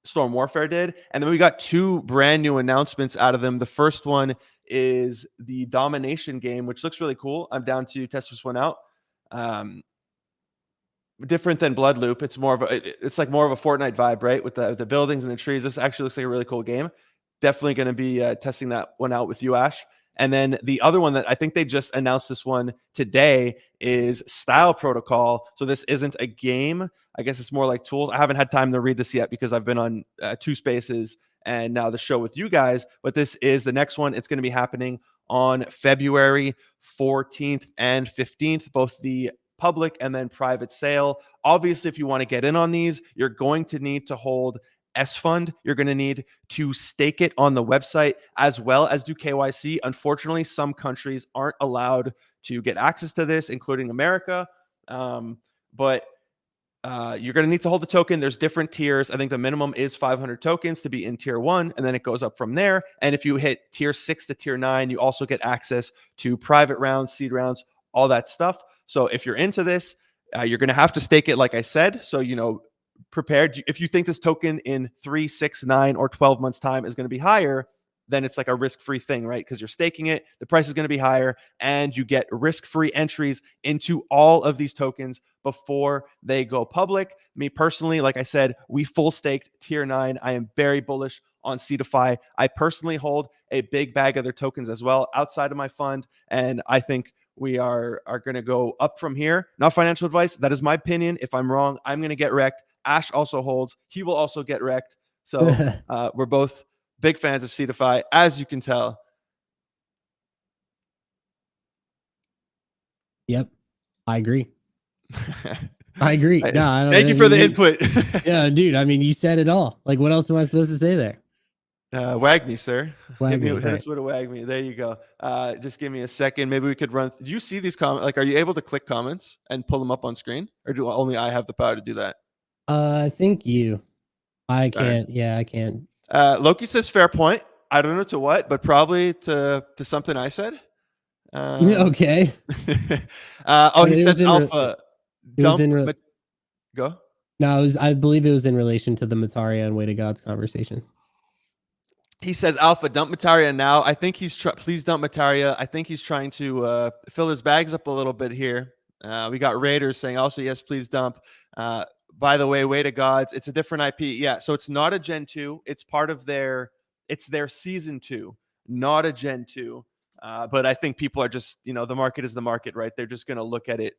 Storm Warfare did. And then we got 2 brand new announcements out of them. The first one is the Domination game, which looks really cool. I'm down to test this one out. Different than Bloodloop. It's more of it's like more of a Fortnite vibe, right? With the buildings and the trees. This actually looks like a really cool game. Definitely going to be testing that one out with you, Ash. And then the other one that I think they just announced this one today is Style Protocol. So this isn't a game. I guess it's more like tools. I haven't had time to read this yet because I've been on 2 spaces and now the show with you guys. But this is the next one. It's going to be happening on February 14th and 15th, both the public and then private sale. Obviously, if you want to get in on these, you're going to need to hold S Fund. You're going to need to stake it on the website as well as do KYC. Unfortunately, some countries aren't allowed to get access to this, including America. But you're going to need to hold the token. There's different tiers. I think the minimum is 500 tokens to be in tier 1, and then it goes up from there. And if you hit tier 6 to tier 9, you also get access to private rounds, seed rounds, all that stuff. So if you're into this, you're going to have to stake it, like I said. So, prepared. If you think this token in 3, 6, 9, or 12 months time is going to be higher, then it's like a risk-free thing, right? Because you're staking it, the price is going to be higher, and you get risk-free entries into all of these tokens before they go public. Me personally, like I said, we full staked tier 9. I am very bullish on Cetify. I personally hold a big bag of their tokens as well outside of my fund, and I think we are going to go up from here. Not financial advice. That is my opinion. If I'm wrong, I'm going to get wrecked. Ash also holds. He will also get wrecked. So we're both big fans of Cetify, as you can tell. Yep, I agree. I agree. No, I don't. Thank you for the input. Yeah, dude. I mean, you said it all. Like, what else am I supposed to say there? Wag me, sir. Wag me, hit us with a wag me. There you go. Just give me a second. Maybe we could run. Do you see these comments? Like, are you able to click comments and pull them up on screen, or do only I have the power to do that? I think you. I can't. Right. Yeah, I can't. Loki says fair point. I don't know to what, but probably to something I said. Okay. He says alpha. Go. No, I believe it was in relation to the Mataria and Way to God's conversation. He says, Alpha, dump Mataria now. I think please dump Mataria. I think he's trying to fill his bags up a little bit here. We got Raiders saying also, yes, please dump. By the way, Way to Gods, it's a different IP. Yeah, so it's not a Gen 2. It's part of their Season 2, not a Gen 2. But I think people are just, the market is the market, right? They're just going to look at it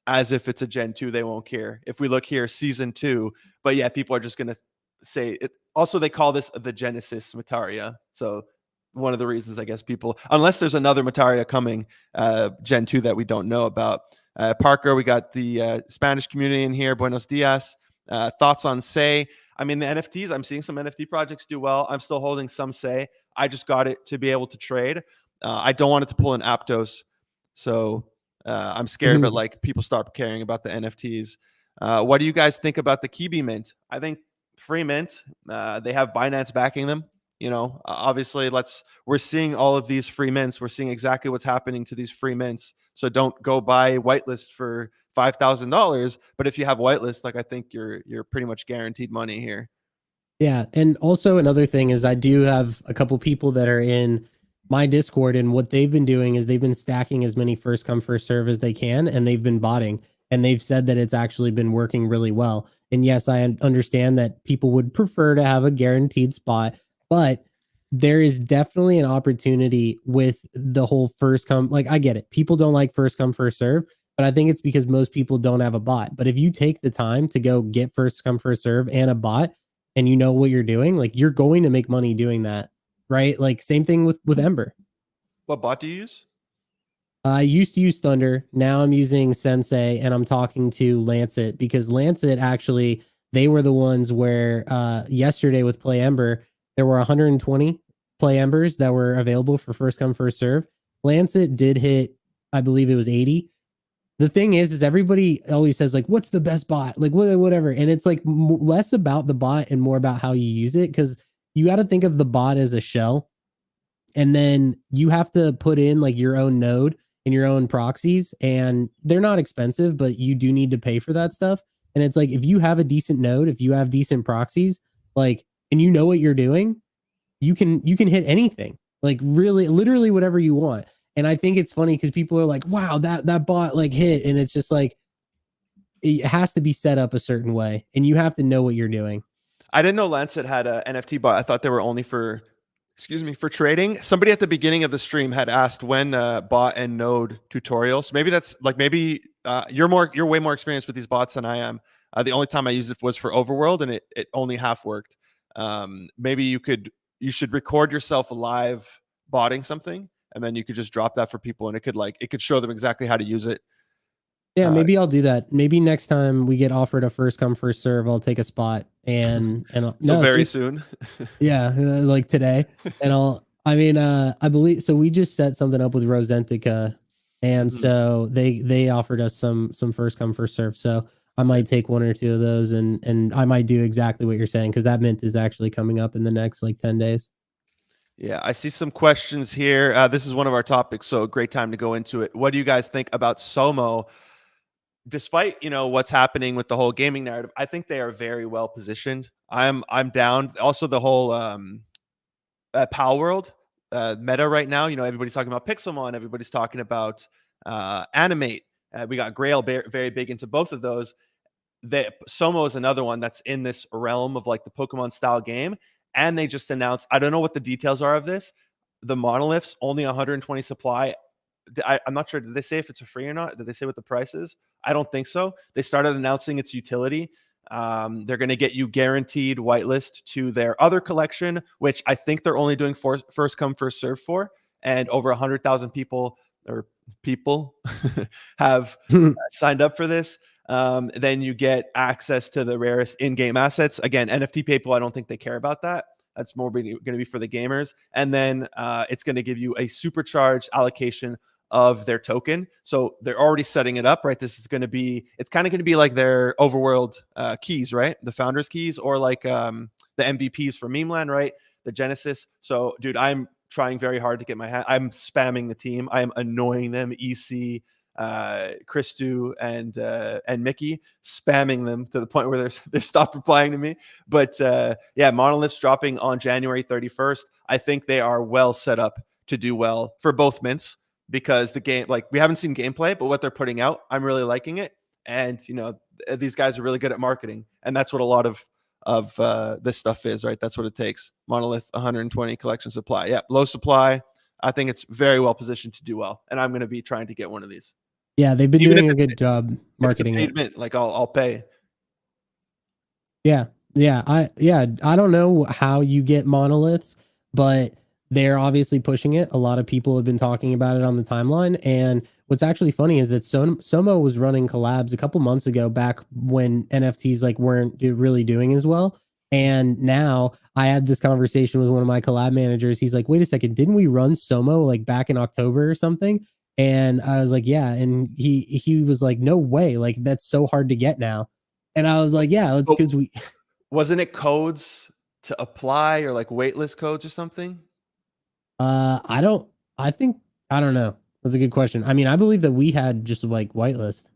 as if it's a Gen 2. They won't care. If we look here, Season 2. But yeah, people are just going to say it. Also, they call this the Genesis Mataria. So one of the reasons, I guess, people, unless there's another Mataria coming, Gen 2 that we don't know about. Parker, we got the Spanish community in here. Buenos dias. Thoughts on Say? I mean, the NFTs, I'm seeing some NFT projects do well. I'm still holding some Say. I just got it to be able to trade. I don't want it to pull in Aptos. So I'm scared of it. Mhm. Like people start caring about the NFTs. What do you guys think about the Kiwi Mint? I think free mint. They have Binance backing them. Obviously, we're seeing all of these free mints. We're seeing exactly what's happening to these free mints. So don't go buy whitelist for $5,000. But if you have whitelist, like I think you're pretty much guaranteed money here. Yeah, and also another thing is I do have a couple people that are in my Discord, and what they've been doing is they've been stacking as many first come first serve as they can, and they've been botting, and they've said that it's actually been working really well. And yes, I understand that people would prefer to have a guaranteed spot, but there is definitely an opportunity with the whole first come. Like I get it, people don't like first come first serve, but I think it's because most people don't have a bot. But if you take the time to go get first come first serve and a bot, and you know what you're doing, like you're going to make money doing that, right? Like same thing with Ember. What bot do you use? I used to use Thunder. Now I'm using Sensei, and I'm talking to Lancet because Lancet actually they were the ones where yesterday with Play Ember there were 120 Play Embers that were available for first come first serve. Lancet did hit, I believe it was 80. The thing is everybody always says like, "What's the best bot?" Like whatever, and it's like less about the bot and more about how you use it because you got to think of the bot as a shell, and then you have to put in like your own node and your own proxies, and they're not expensive, but you do need to pay for that stuff. And it's like if you have a decent node, if you have decent proxies, like, and you know what you're doing, you can hit anything, like really literally whatever you want. And I think it's funny because people are like, wow, that bot like hit, and it's just like it has to be set up a certain way, and you have to know what you're doing. I didn't know Lancet had a NFT bot. I thought they were only for, excuse me, for trading. Somebody at the beginning of the stream had asked when bot and node tutorial. So maybe that's like maybe you're way more experienced with these bots than I am. The only time I used it was for Overworld, and it only half worked. Maybe you should record yourself live botting something, and then you could just drop that for people, and it could show them exactly how to use it. Yeah, Uh, maybe I'll do that. Maybe next time we get offered a first come first serve, I'll take a spot so no, very see, soon. yeah, like today, and I mean, I believe so. We just set something up with Rosentica, and Mhm. so they offered us some first come first serve. So I Sick. might take one or two of those, and I might do exactly what you're saying because that mint is actually coming up in the next like 10 days. Yeah, I see some questions here. This is one of our topics, so a great time to go into it. What do you guys think about SOMO? Despite what's happening with the whole gaming narrative, I think they are very well positioned. I'm down. Also, the whole Pal World meta right now. Everybody's talking about Pixelmon. Everybody's talking about Animate. We got Grail very big into both of those. Somo is another one that's in this realm of like the Pokemon style game. And they just announced, I don't know what the details are of this. The monoliths only 120 supply. I'm not sure. Did they say if it's a free or not? Did they say what the price is? I don't think so. They started announcing its utility. They're going to get you guaranteed whitelist to their other collection, which I think they're only doing first come first serve for, and over 100,000 people have signed up for this. Then you get access to the rarest in-game assets. Again, NFT people, I don't think they care about that. That's more going to be for the gamers. And then it's going to give you a supercharged allocation of their token. So they're already setting it up, right? This is going to be, it's kind of going to be like their overworld keys, right? The founders keys, or like the MVPs for Memeland, right? The Genesis. So, dude, I'm trying very hard to get my hand. I'm spamming the team. I am annoying them. EC, Christu, and Mickey, spamming them to the point where they're stopped replying to me. But yeah, Monolith's dropping on January 31st. I think they are well set up to do well for both mints, because the game, like, we haven't seen gameplay, but what they're putting out, I'm really liking it. And these guys are really good at marketing, and that's what a lot of this stuff is, right? That's what it takes. Monolith 120 collection supply. Yeah, low supply. I think it's very well positioned to do well, and I'm going to be trying to get one of these. Yeah, they've been Even doing a good job if it's a marketing it. paid mint, like I'll pay. Yeah. I don't know how you get monoliths, but they're obviously pushing it. A lot of people have been talking about it on the timeline. And what's actually funny is that Somo was running collabs a couple months ago, back when NFTs like weren't really doing as well. And now I had this conversation with one of my collab managers. He's like, wait a second, didn't we run Somo like back in October or something? And I was like, yeah. And he was like, no way. Like that's so hard to get now. And I was like, yeah, it's But because we wasn't it codes to apply or like waitlist codes or something? I don't I think I don't know. That's a good question. I mean, I believe that we had just like whitelist.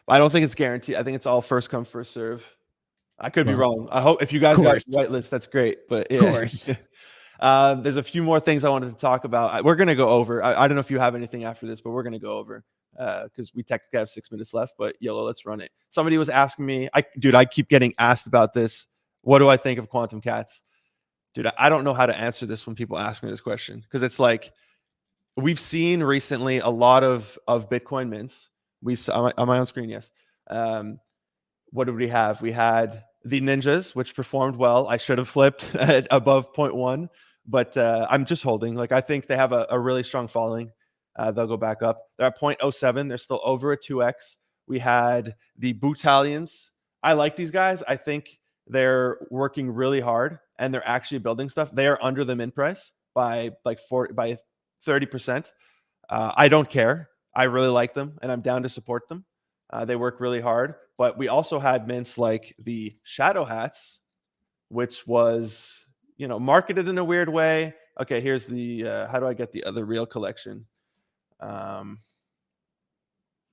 I don't think it's guaranteed. I think it's all first come, first serve. I could be Well, wrong. I hope if you of guys got course. your whitelist, that's great. But Of yeah. course. There's a few more things I wanted to talk about. We're going to go over. I don't know if you have anything after this, but we're going to go over because we technically have 6 minutes left. But YOLO, let's run it. Somebody was asking me, I keep getting asked about this. What do I think of quantum cats? Dude, I don't know how to answer this when people ask me this question because it's like we've seen recently a lot of Bitcoin mints. We saw on my own screen, yes. What did we have? We had the ninjas, which performed well. I should have flipped at above 0.1, but I'm just holding. Like I think they have a really strong following. They'll go back up. They're at 0.07. They're still over a 2x. We had the Bootalions. I like these guys. I think they're working really hard and they're actually building stuff. They are under the mint price by like 30%. I don't care. I really like them and I'm down to support them. They work really hard. But we also had mints like the Shadow Hats, which was, marketed in a weird way. Okay, here's the, how do I get the other real collection?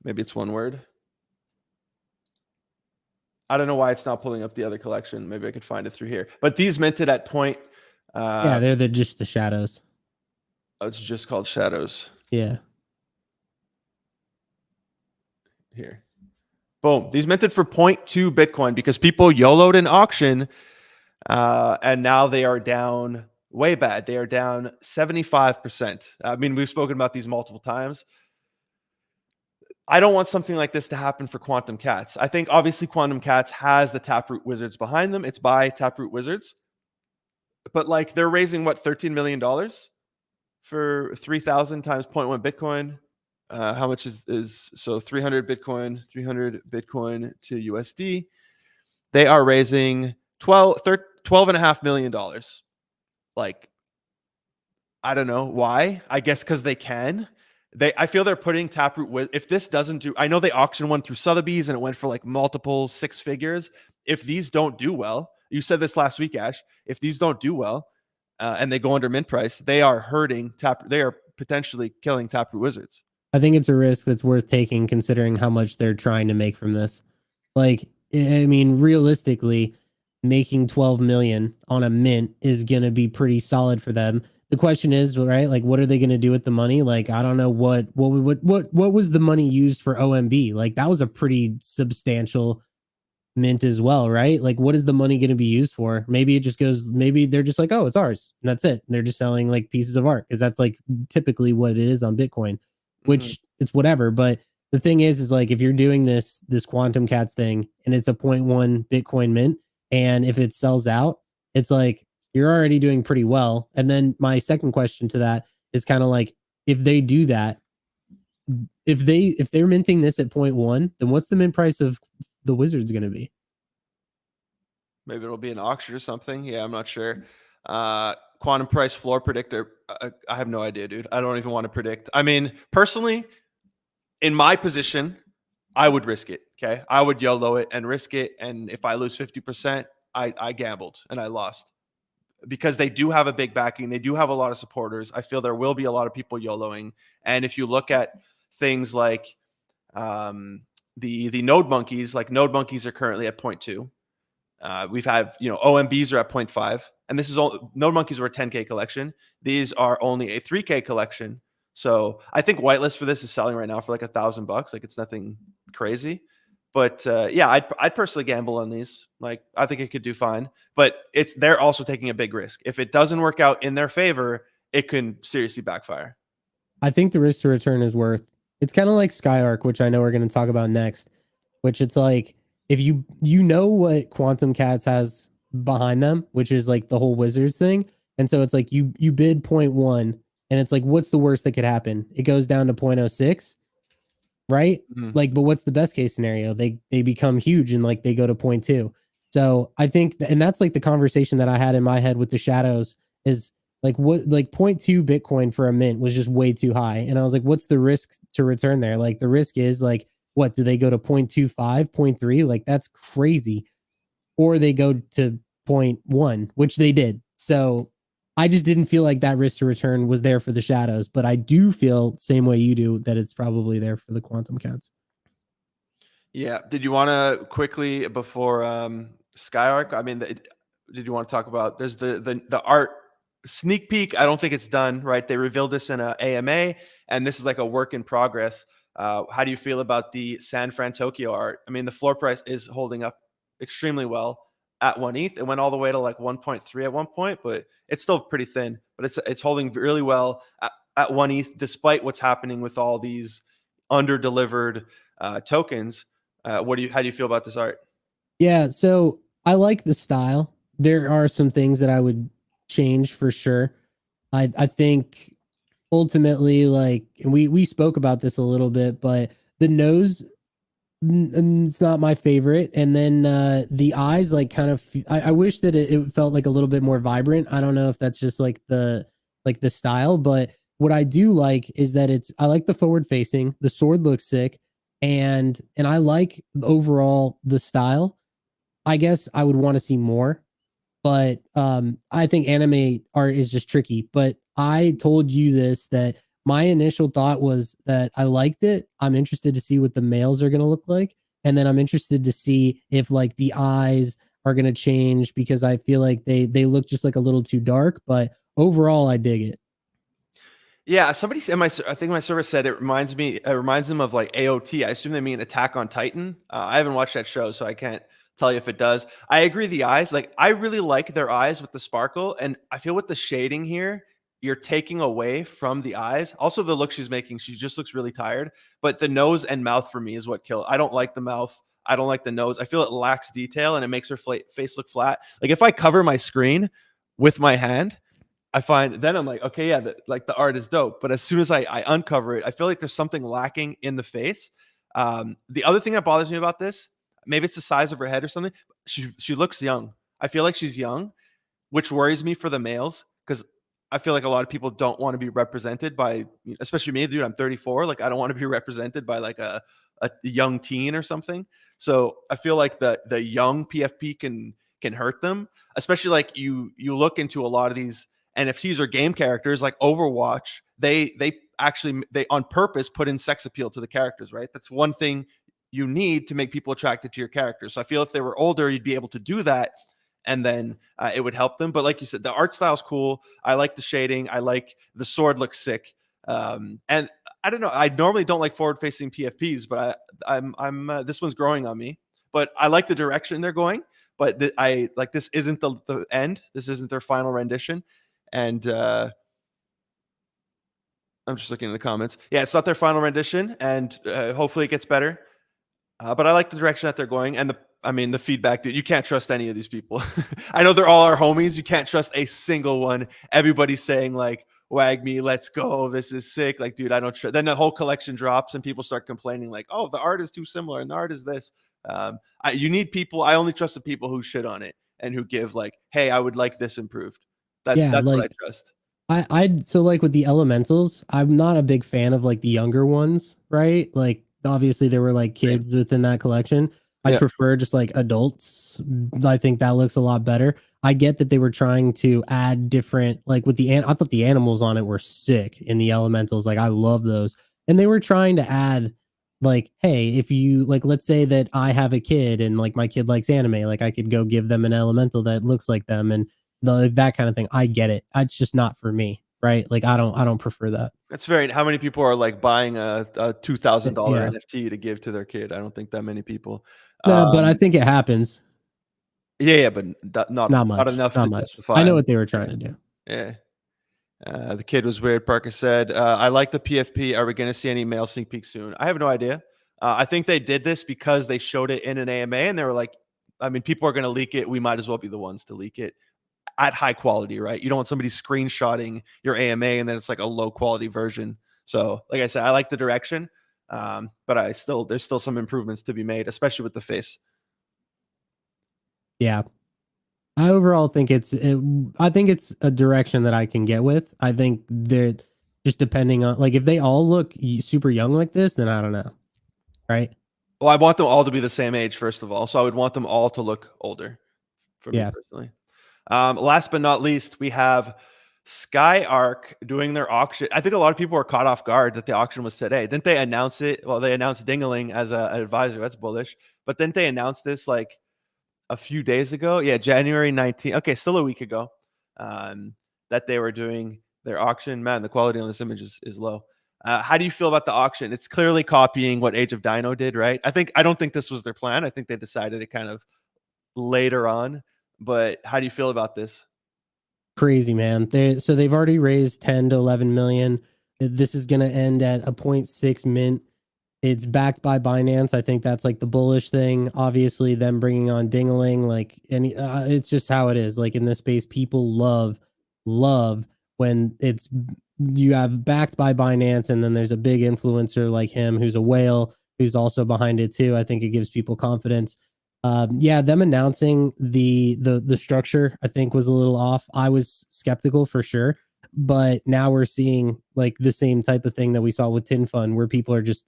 Maybe it's one word. I don't know why it's not pulling up the other collection. Maybe I could find it through here. But these minted at point. Yeah, they're just the shadows. It's just called Shadows. Yeah. Here. Boom. These minted for 0.2 Bitcoin because people YOLO'd an auction and now they are down way bad. They are down 75%. I mean, we've spoken about these multiple times. I don't want something like this to happen for Quantum Cats. I think obviously Quantum Cats has the Taproot Wizards behind them. It's by Taproot Wizards. But like they're raising what, $13 million for 3,000 times 0.1 Bitcoin. How much is so 300 Bitcoin to USD? They are raising $12.5 million. Like, I don't know why. I guess because they can. I feel they're putting Taproot with. If this doesn't do, I know they auctioned one through Sotheby's and it went for like multiple 6 figures. If these don't do well, you said this last week, Ash. If these don't do well, and they go under mint price, they are hurting Taproot. They are potentially killing Taproot Wizards. I think it's a risk that's worth taking considering how much they're trying to make from this. Like, I mean, realistically, making 12 million on a mint is going to be pretty solid for them. The question is, right? Like, what are they going to do with the money? Like, I don't know what was the money used for OMB? Like, that was a pretty substantial mint as well, right? Like, what is the money going to be used for? Maybe it just goes, maybe they're just like, oh, it's ours. And that's it. And they're just selling like pieces of art because that's like typically what it is on Bitcoin, which it's whatever. But the thing is like if you're doing this Quantum Cats thing and it's a 0.1 Bitcoin mint, and if it sells out, it's like you're already doing pretty well. And then my second question to that is kind of like if they do that, if they're minting this at 0.1, then what's the mint price of the Wizards going to be? Maybe it'll be an auction or something. Yeah, I'm not sure. Quantum price floor predictor. I have no idea, dude. I don't even want to predict. I mean, personally, in my position, I would risk it. Okay. I would YOLO it and risk it. And if I lose 50%, I gambled and I lost because they do have a big backing. They do have a lot of supporters. I feel there will be a lot of people YOLOing. And if you look at things like the node monkeys, like node monkeys are currently at 0.2. We've had, OMBs are at 0.5, and this is all node monkeys were a 10K collection. These are only a 3K collection. So I think whitelist for this is selling right now for like $1,000. Like it's nothing crazy, but yeah, I'd personally gamble on these. Like I think it could do fine, but they're also taking a big risk. If it doesn't work out in their favor, it can seriously backfire. I think the risk to return is worth. It's kind of like Skyark, which I know we're going to talk about next, which it's like if you know what Quantum Cats has behind them, which is like the whole Wizards thing. And so it's like you bid 0.1 and it's like what's the worst that could happen? It goes down to 0.06, right? Like but what's the best case scenario? They become huge and like they go to 0.2. So I think and that's like the conversation that I had in my head with the Shadows is Like what, like 0.2 Bitcoin for a mint was just way too high. And I was like, what's the risk to return there? Like the risk is like, what do they go to 0.25, 0.3? Like that's crazy. Or they go to zero point 0.1, which they did. So I just didn't feel like that risk to return was there for the shadows, but I do feel same way you do that it's probably there for the quantum cats. Yeah. Did you want to quickly before Skyarc? I mean, did you want to talk about? There's the art sneak peek. I don't think it's done right. They revealed this in a AMA, and this is like a work in progress. How do you feel about the San Fran Tokyo art? I mean, the floor price is holding up extremely well at 1 ETH. It went all the way to like 1.3 at one point, but it's still pretty thin. But it's holding really well at 1 ETH, despite what's happening with all these under delivered tokens. How do you feel about this art? Yeah, so I like the style. There are some things that I would change for sure. I think ultimately, like, and we spoke about this a little bit, but the nose, it's not my favorite, and then the eyes, like, kind of, I wish that it felt like a little bit more vibrant. I don't know if that's just like the style, but what I do like is that I like the forward facing. The sword looks sick, and I like overall the style. I guess I would want to see more, but I think anime art is just tricky. But I told you this, that my initial thought was that I liked it. I'm interested to see what the males are going to look like, and then I'm interested to see if like the eyes are going to change, because I feel like they look just like a little too dark. But overall, I dig it. Yeah, somebody said I think my server said it reminds them of like AOT. I assume they mean Attack on Titan. I haven't watched that show, so I can't tell you if it does. I agree. The eyes, like I really like their eyes with the sparkle, and I feel with the shading here, you're taking away from the eyes. Also, the look she's making, she just looks really tired. But the nose and mouth for me is what kill. I don't like the mouth. I don't like the nose. I feel it lacks detail, and it makes her face look flat. Like if I cover my screen with my hand, I find then I'm like, okay, yeah, like the art is dope. But as soon as I uncover it, I feel like there's something lacking in the face. The other thing that bothers me about this, maybe it's the size of her head or something. She looks young. I feel like she's young, which worries me for the males because I feel like a lot of people don't want to be represented by, especially me, dude. I'm 34. Like I don't want to be represented by like a young teen or something. So I feel like the young PFP can hurt them, especially like you look into a lot of these NFTs or game characters like Overwatch. They actually they on purpose put in sex appeal to the characters, right? That's one thing you need to make people attracted to your characters. So I feel if they were older, you'd be able to do that and then it would help them. But like you said, the art style's cool. I like the shading. I like the sword looks sick. And I don't know. I normally don't like forward-facing PFPs, but I'm this one's growing on me. But I like the direction they're going. But I like this isn't the end. This isn't their final rendition. And I'm just looking in the comments. Yeah, it's not their final rendition, and hopefully it gets better. But I like the direction that they're going, and I mean, the feedback. Dude, you can't trust any of these people. I know they're all our homies. You can't trust a single one. Everybody's saying like, "Wag me, let's go. This is sick." Like, dude, I don't trust. Then the whole collection drops, and people start complaining like, "Oh, the art is too similar, and the art is this." You need people. I only trust the people who shit on it and who give like, "Hey, I would like this improved." Yeah, That's what like I trust. so like with the elementals, I'm not a big fan of like the younger ones, right? Like obviously there were like Same. kids within that collection. I'd Yeah. prefer just like adults. I think that looks a lot better. I get that they were trying to add different, like with I thought the animals on it were sick in the elementals. Like I love those. And they were trying to add like, hey, if you like, let's say that I have a kid and like my kid likes anime, like I could go give them an elemental that looks like them, and that kind of thing. I get it. It's just not for me, right? Like I don't prefer that. That's very. How many people are like buying a $2,000 Yeah. NFT to give to their kid? I don't think that many people. No, but I Um, think it happens. yeah, yeah, but Not not much. enough Not to much. I justify. know what they were Yeah, trying to do. yeah. The kid was weird. Parker said, "I like the PFP. Are we going to see any male sneak peek soon?" I have no idea. I think they did this because they showed it in an AMA, and they were like, "I mean, people are going to leak it. We might as well be the ones to leak it at high quality, right? You don't want somebody screenshotting your AMA and then it's like a low quality version." So, like I said, I like the direction, but there's still some improvements to be made, especially with the face. Yeah. I overall think I think it's a direction that I can get with. I think that just depending on like if they all look super young like this, then I don't know, right? Well, I want them all to be the same age, first of all. So I would want them all to look older for me Yeah, personally. Last but not least, we have Sky Arc doing their auction. I think a lot of people were caught off guard that the auction was today. Didn't they announce it? Well, they announced Dingaling as an advisor. That's bullish. But didn't they announce this like a few days ago? Yeah, January 19th. Okay, still a week ago. That they were doing their auction. Man, the quality on this image is low. How do you feel about the auction? It's clearly copying what Age of Dino did, right? I don't think this was their plan. I think they decided it kind of later on. But how do you feel about this? crazy man. So they've already raised 10 to 11 million. This is going to end at a point 0.6 mint. It's backed by Binance. I think that's like the bullish thing. Obviously, them bringing on Dingaling, like any, it's just how it is. Like in this space, people love when it's you have backed by Binance, and then there's a big influencer like him who's a whale who's also behind it too. I think it gives people confidence. Yeah, them announcing the structure I think was a little off. I was skeptical for sure, but now we're seeing like the same type of thing that we saw with Tin Fund, where people are just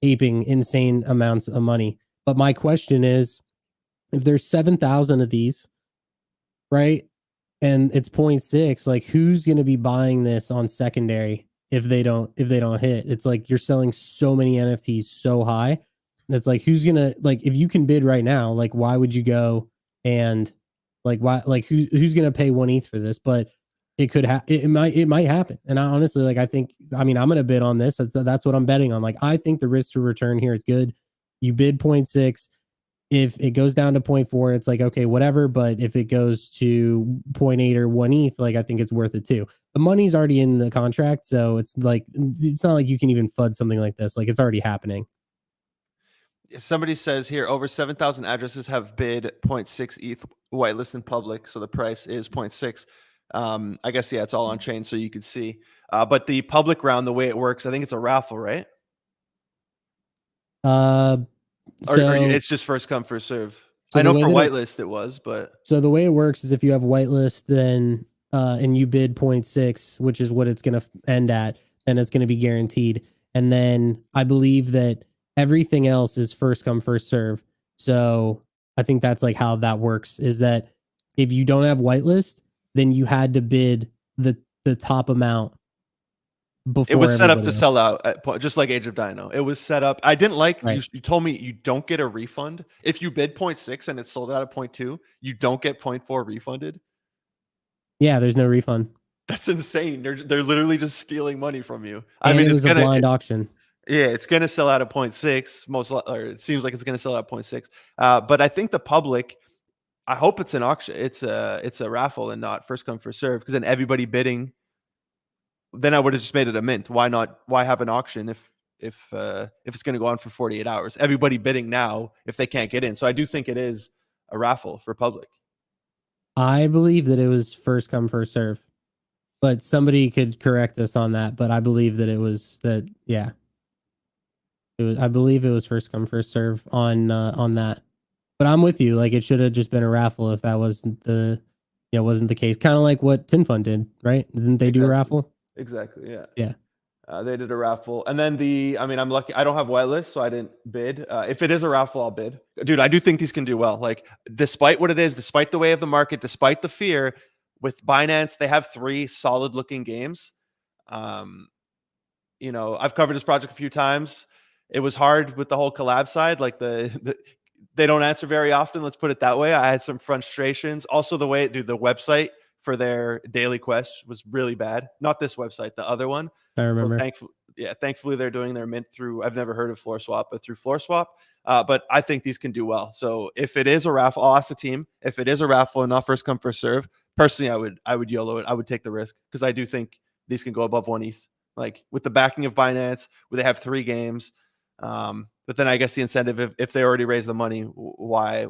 aping insane amounts of money. But my question is, if there's 7,000 of these, right? And it's point 0.6, like who's going to be buying this on secondary if they don't hit? It's like you're selling so many NFTs so high. That's like who's going to like if you can bid right now, like why would you go and like why like who's going to pay 1 ETH for this? But it could it might happen. And I honestly like I mean I'm going to bid on this. That's what I'm betting on. Like I think the risk to return here is good. You bid point 0.6, if it goes down to point 0.4, it's like, okay, whatever. But if it goes to point 0.8 or 1 ETH, like I think it's worth it too. The money's already in the contract. So it's like, it's not like you can even FUD something like this. Like it's already happening. Somebody says here over 7,000 addresses have bid 0.6 ETH whitelist in public. So the price is 0.6. I guess, yeah, it's all on chain so you could see. But the public round, the way it works, I think it's a raffle, right? Uh, Or so, it's just first come, first serve. so I the know way for that it, whitelist it was, but so the way it works is if you have whitelist, then, and you bid point 0.6, which is what it's going to end at, then it's going to be guaranteed. And then I believe that everything else is first come, first serve. So I think that's like how that works is that if you don't have whitelist, then you had to bid the top amount it before was set up everybody to else. sell out just like Age of Dino. It was set up. I didn't like you. Right. You told me you don't get a refund if you bid 0.6 and it's sold out at 0.2. You don't get 0.4 refunded. Yeah, there's no refund. That's insane. They're literally just stealing money from you. I And mean, it was a blind auction. yeah, it's gonna sell out at 0.6 or it seems like it's gonna sell out at 0.6. But I think the public, I hope it's an auction. It's a raffle and not first come first serve because then everybody bidding. Then I would have just made it a mint. Why not? Why have an auction if it's going to go on for 48 hours? Everybody bidding now if they can't get in. So I do think it is a raffle for public. I believe that it was first come, first serve. But somebody could correct us on that. But I believe that it was that, yeah. It was, I believe it was first come, first serve on that. But I'm with you. Like it should have just been a raffle if that wasn't wasn't the case. Kind of like what Tin Fund did, right? Didn't they do a Exactly. raffle? Exactly. Yeah. Yeah. They did a raffle, and then I mean, I'm lucky. I don't have whitelist, so I didn't bid. If it is a raffle, I'll bid. Dude, I do think these can do well. Like, despite what it is, despite the way of the market, despite the fear, with Binance, they have 3 solid-looking games. Um, I've covered this project a few times. It was hard with the whole collab side. Like they don't answer very often. Let's put it that way. I had some frustrations. Also, the way, dude, the website for their daily quest was really bad. Not this website, the other one. I So remember. thankfully they're doing their mint through. I've never heard of Floor Swap, but through Floor Swap. But I think these can do well. So if it is a raffle, I'll ask the team. If it is a raffle and not first come first serve, personally, I would YOLO it. I would take the risk because I do think these can go above 1 ETH. Like with the backing of Binance, where they have 3 games. But then I guess the incentive, if they already raised the money, why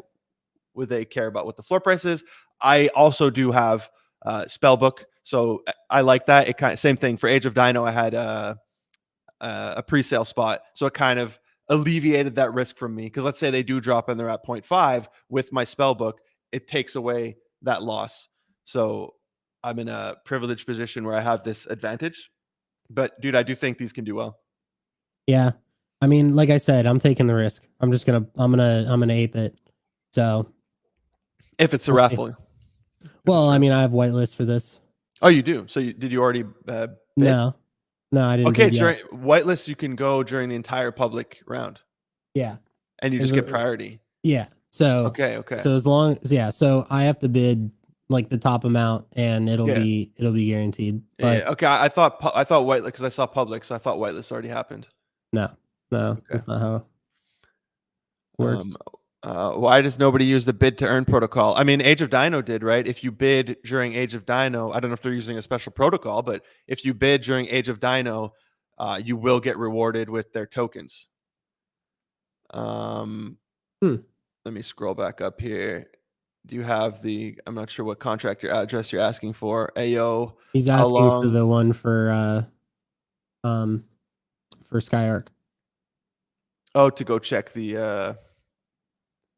would they care about what the floor price is? I also do have Spellbook, so I like that. It kind of same thing for Age of Dino. I had a pre-sale spot, so it kind of alleviated that risk from me. Because let's say they do drop and they're at 0.5 with my Spellbook, it takes away that loss. So I'm in a privileged position where I have this advantage. But dude, I do think these can do well Yeah. I mean, like I said, I'm taking the risk. I'm gonna ape it. So if it's a we'll see. raffle. If it's Well, a I raffle. mean, I have whitelist for this. Oh, you do. So did you already bid? No, no, I didn't Okay, bid yet. during whitelist, you can go during the entire public round, Yeah. and you There's just get a, priority. yeah. So, Okay, okay, so as long as, yeah, so I have to bid like the top amount and yeah, it'll be guaranteed. yeah. But Okay, I thought whitelist because I saw public, so I thought whitelist already happened. no, no, Okay. that's not how it Um, works. why does nobody use the bid to earn protocol? I mean, Age of Dino did, right? If you bid during Age of Dino, I don't know if they're using a special protocol, but if you bid during Age of Dino, you will get rewarded with their tokens. Um, Hmm. let me scroll back up here. Do you have the? I'm not sure what contract your address you're asking for. Ayo, He's how asking for long? the one um for Skyark. Oh, to go check the.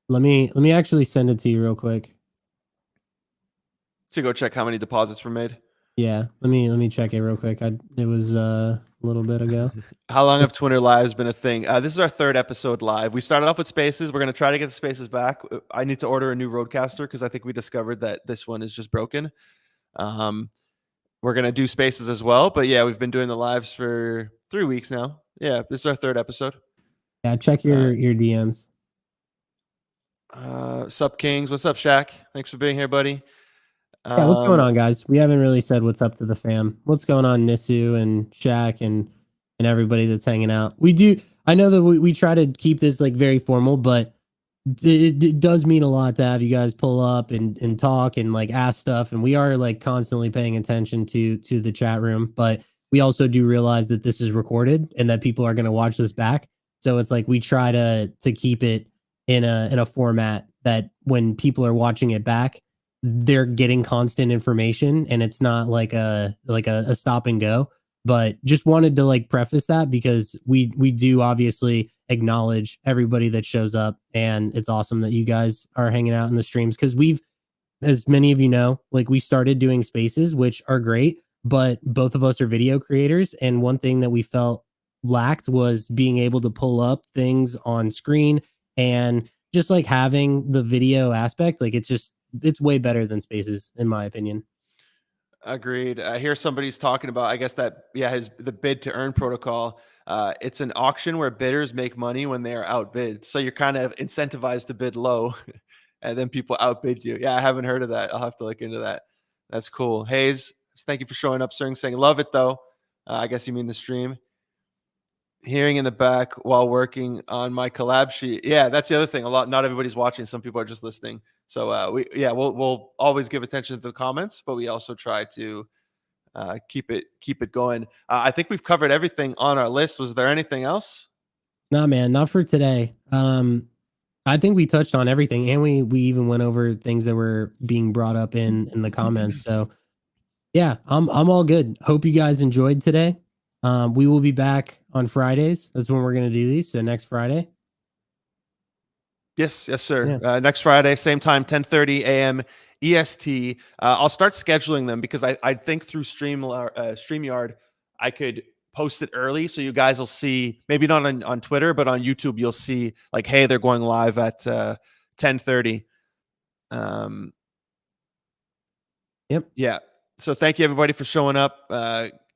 Let me actually send it to you real quick. To go check how many deposits were made. Yeah, let me check it real quick. It was a little bit ago. How long It's, have Twitter lives been a thing? This is our third episode live. We started off with Spaces. We're going to try to get the Spaces back. I need to order a new Roadcaster because I think we discovered that this one is just broken. Um, we're going to do Spaces as well. But yeah, we've been doing the lives for 3 weeks now. Yeah, this is our third episode. yeah, check Uh, your DMs. Sup Kings. What's up, Shaq? Thanks for being here, buddy. Yeah, what's going Um, on, guys? We haven't really said what's up to the fam. What's going on, Nisu and Shaq and everybody that's hanging out. We do. I know that we try to keep this like very formal, but it does mean a lot to have you guys pull up and talk and like ask stuff. And we are like constantly paying attention to the chat room, but we also do realize that this is recorded and that people are going to watch this back. So it's like we try to keep it in a format that when people are watching it back, they're getting constant information and it's not like a stop and go. But just wanted to like preface that because we do obviously acknowledge everybody that shows up, and it's awesome that you guys are hanging out in the streams because we've, as many of you know, like we started doing spaces, which are great, but both of us are video creators. And one thing that we felt lacked was being able to pull up things on screen and just like having the video aspect. Like it's way better than spaces, in my opinion. Agreed. I hear somebody's talking about, I guess that, yeah, his the bid to earn protocol. It's an auction where bidders make money when they are outbid. So you're kind of incentivized to bid low and then people outbid you. Yeah, I haven't heard of that. I'll have to look into that. That's cool. Hayes, thank you for showing up, sir, and saying, love it though. I guess you mean the stream. Hearing in the back while working on my collab sheet. Yeah, that's the other thing. Not everybody's watching. Some people are just listening. So we'll always give attention to the comments, but we also try to keep it going. I think we've covered everything on our list. Was there anything else? Nah, man, not for today. I think we touched on everything, and we even went over things that were being brought up in the comments. So yeah, I'm all good. Hope you guys enjoyed today. We will be back on Fridays. That's when we're gonna do these. So next Friday. Yes, yes, Yeah. sir. Next Friday, same time, 10:30 a.m. EST. I'll start scheduling them because I think through StreamYard, I could post it early so you guys will see. Maybe not on Twitter, but on YouTube, you'll see like, hey, they're going live at 10:30. Um, Yep. Yeah. So thank you everybody for showing up,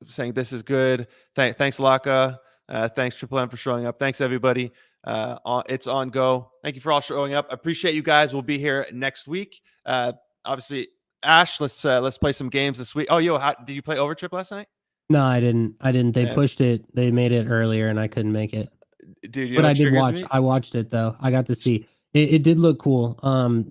saying this is good. Thanks Laka. Thanks Triple M for showing up. Thanks everybody. It's on go. Thank you for all showing up. I appreciate you guys. We'll be here next week. Obviously, Ash, let's play some games this week. Oh, did you play Overtrip last night? No, I didn't. I didn't. They Yeah. pushed it. They made it earlier, and I couldn't make it. Dude, you know But I what did triggers watch. me? I watched it though. I got to see. It did look cool.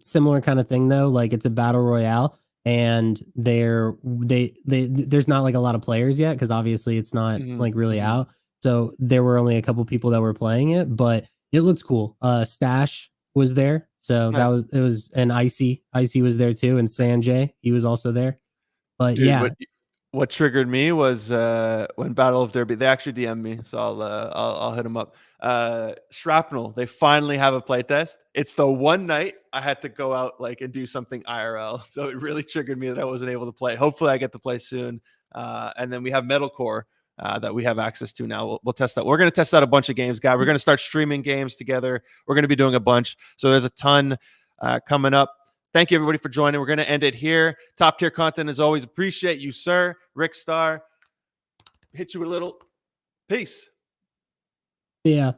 Similar kind of thing though. Like it's a battle royale, and there's not like a lot of players yet because obviously it's not Mhm, like really mhm. out. So there were only a couple people that were playing it, but it looked cool. Stash was there, so that Nice. was it was and Icy was there too, and Sanjay he was also there. But Dude, what yeah, what triggered me was when Battle of Derby. They actually DM'd me, so I'll hit them up. Shrapnel. They finally have a playtest. It's the one night I had to go out like and do something IRL, so it really triggered me that I wasn't able to play. Hopefully, I get to play soon. And then we have Metalcore. That we have access to now. We'll test that. We're going to test out a bunch of games, guys. We're going to start streaming games together. We're going to be doing a bunch. So there's a ton coming up. Thank you, everybody, for joining. We're going to end it here. Top tier content as always. Appreciate you, sir. Rick Star. Hit you a little. Peace. Yeah.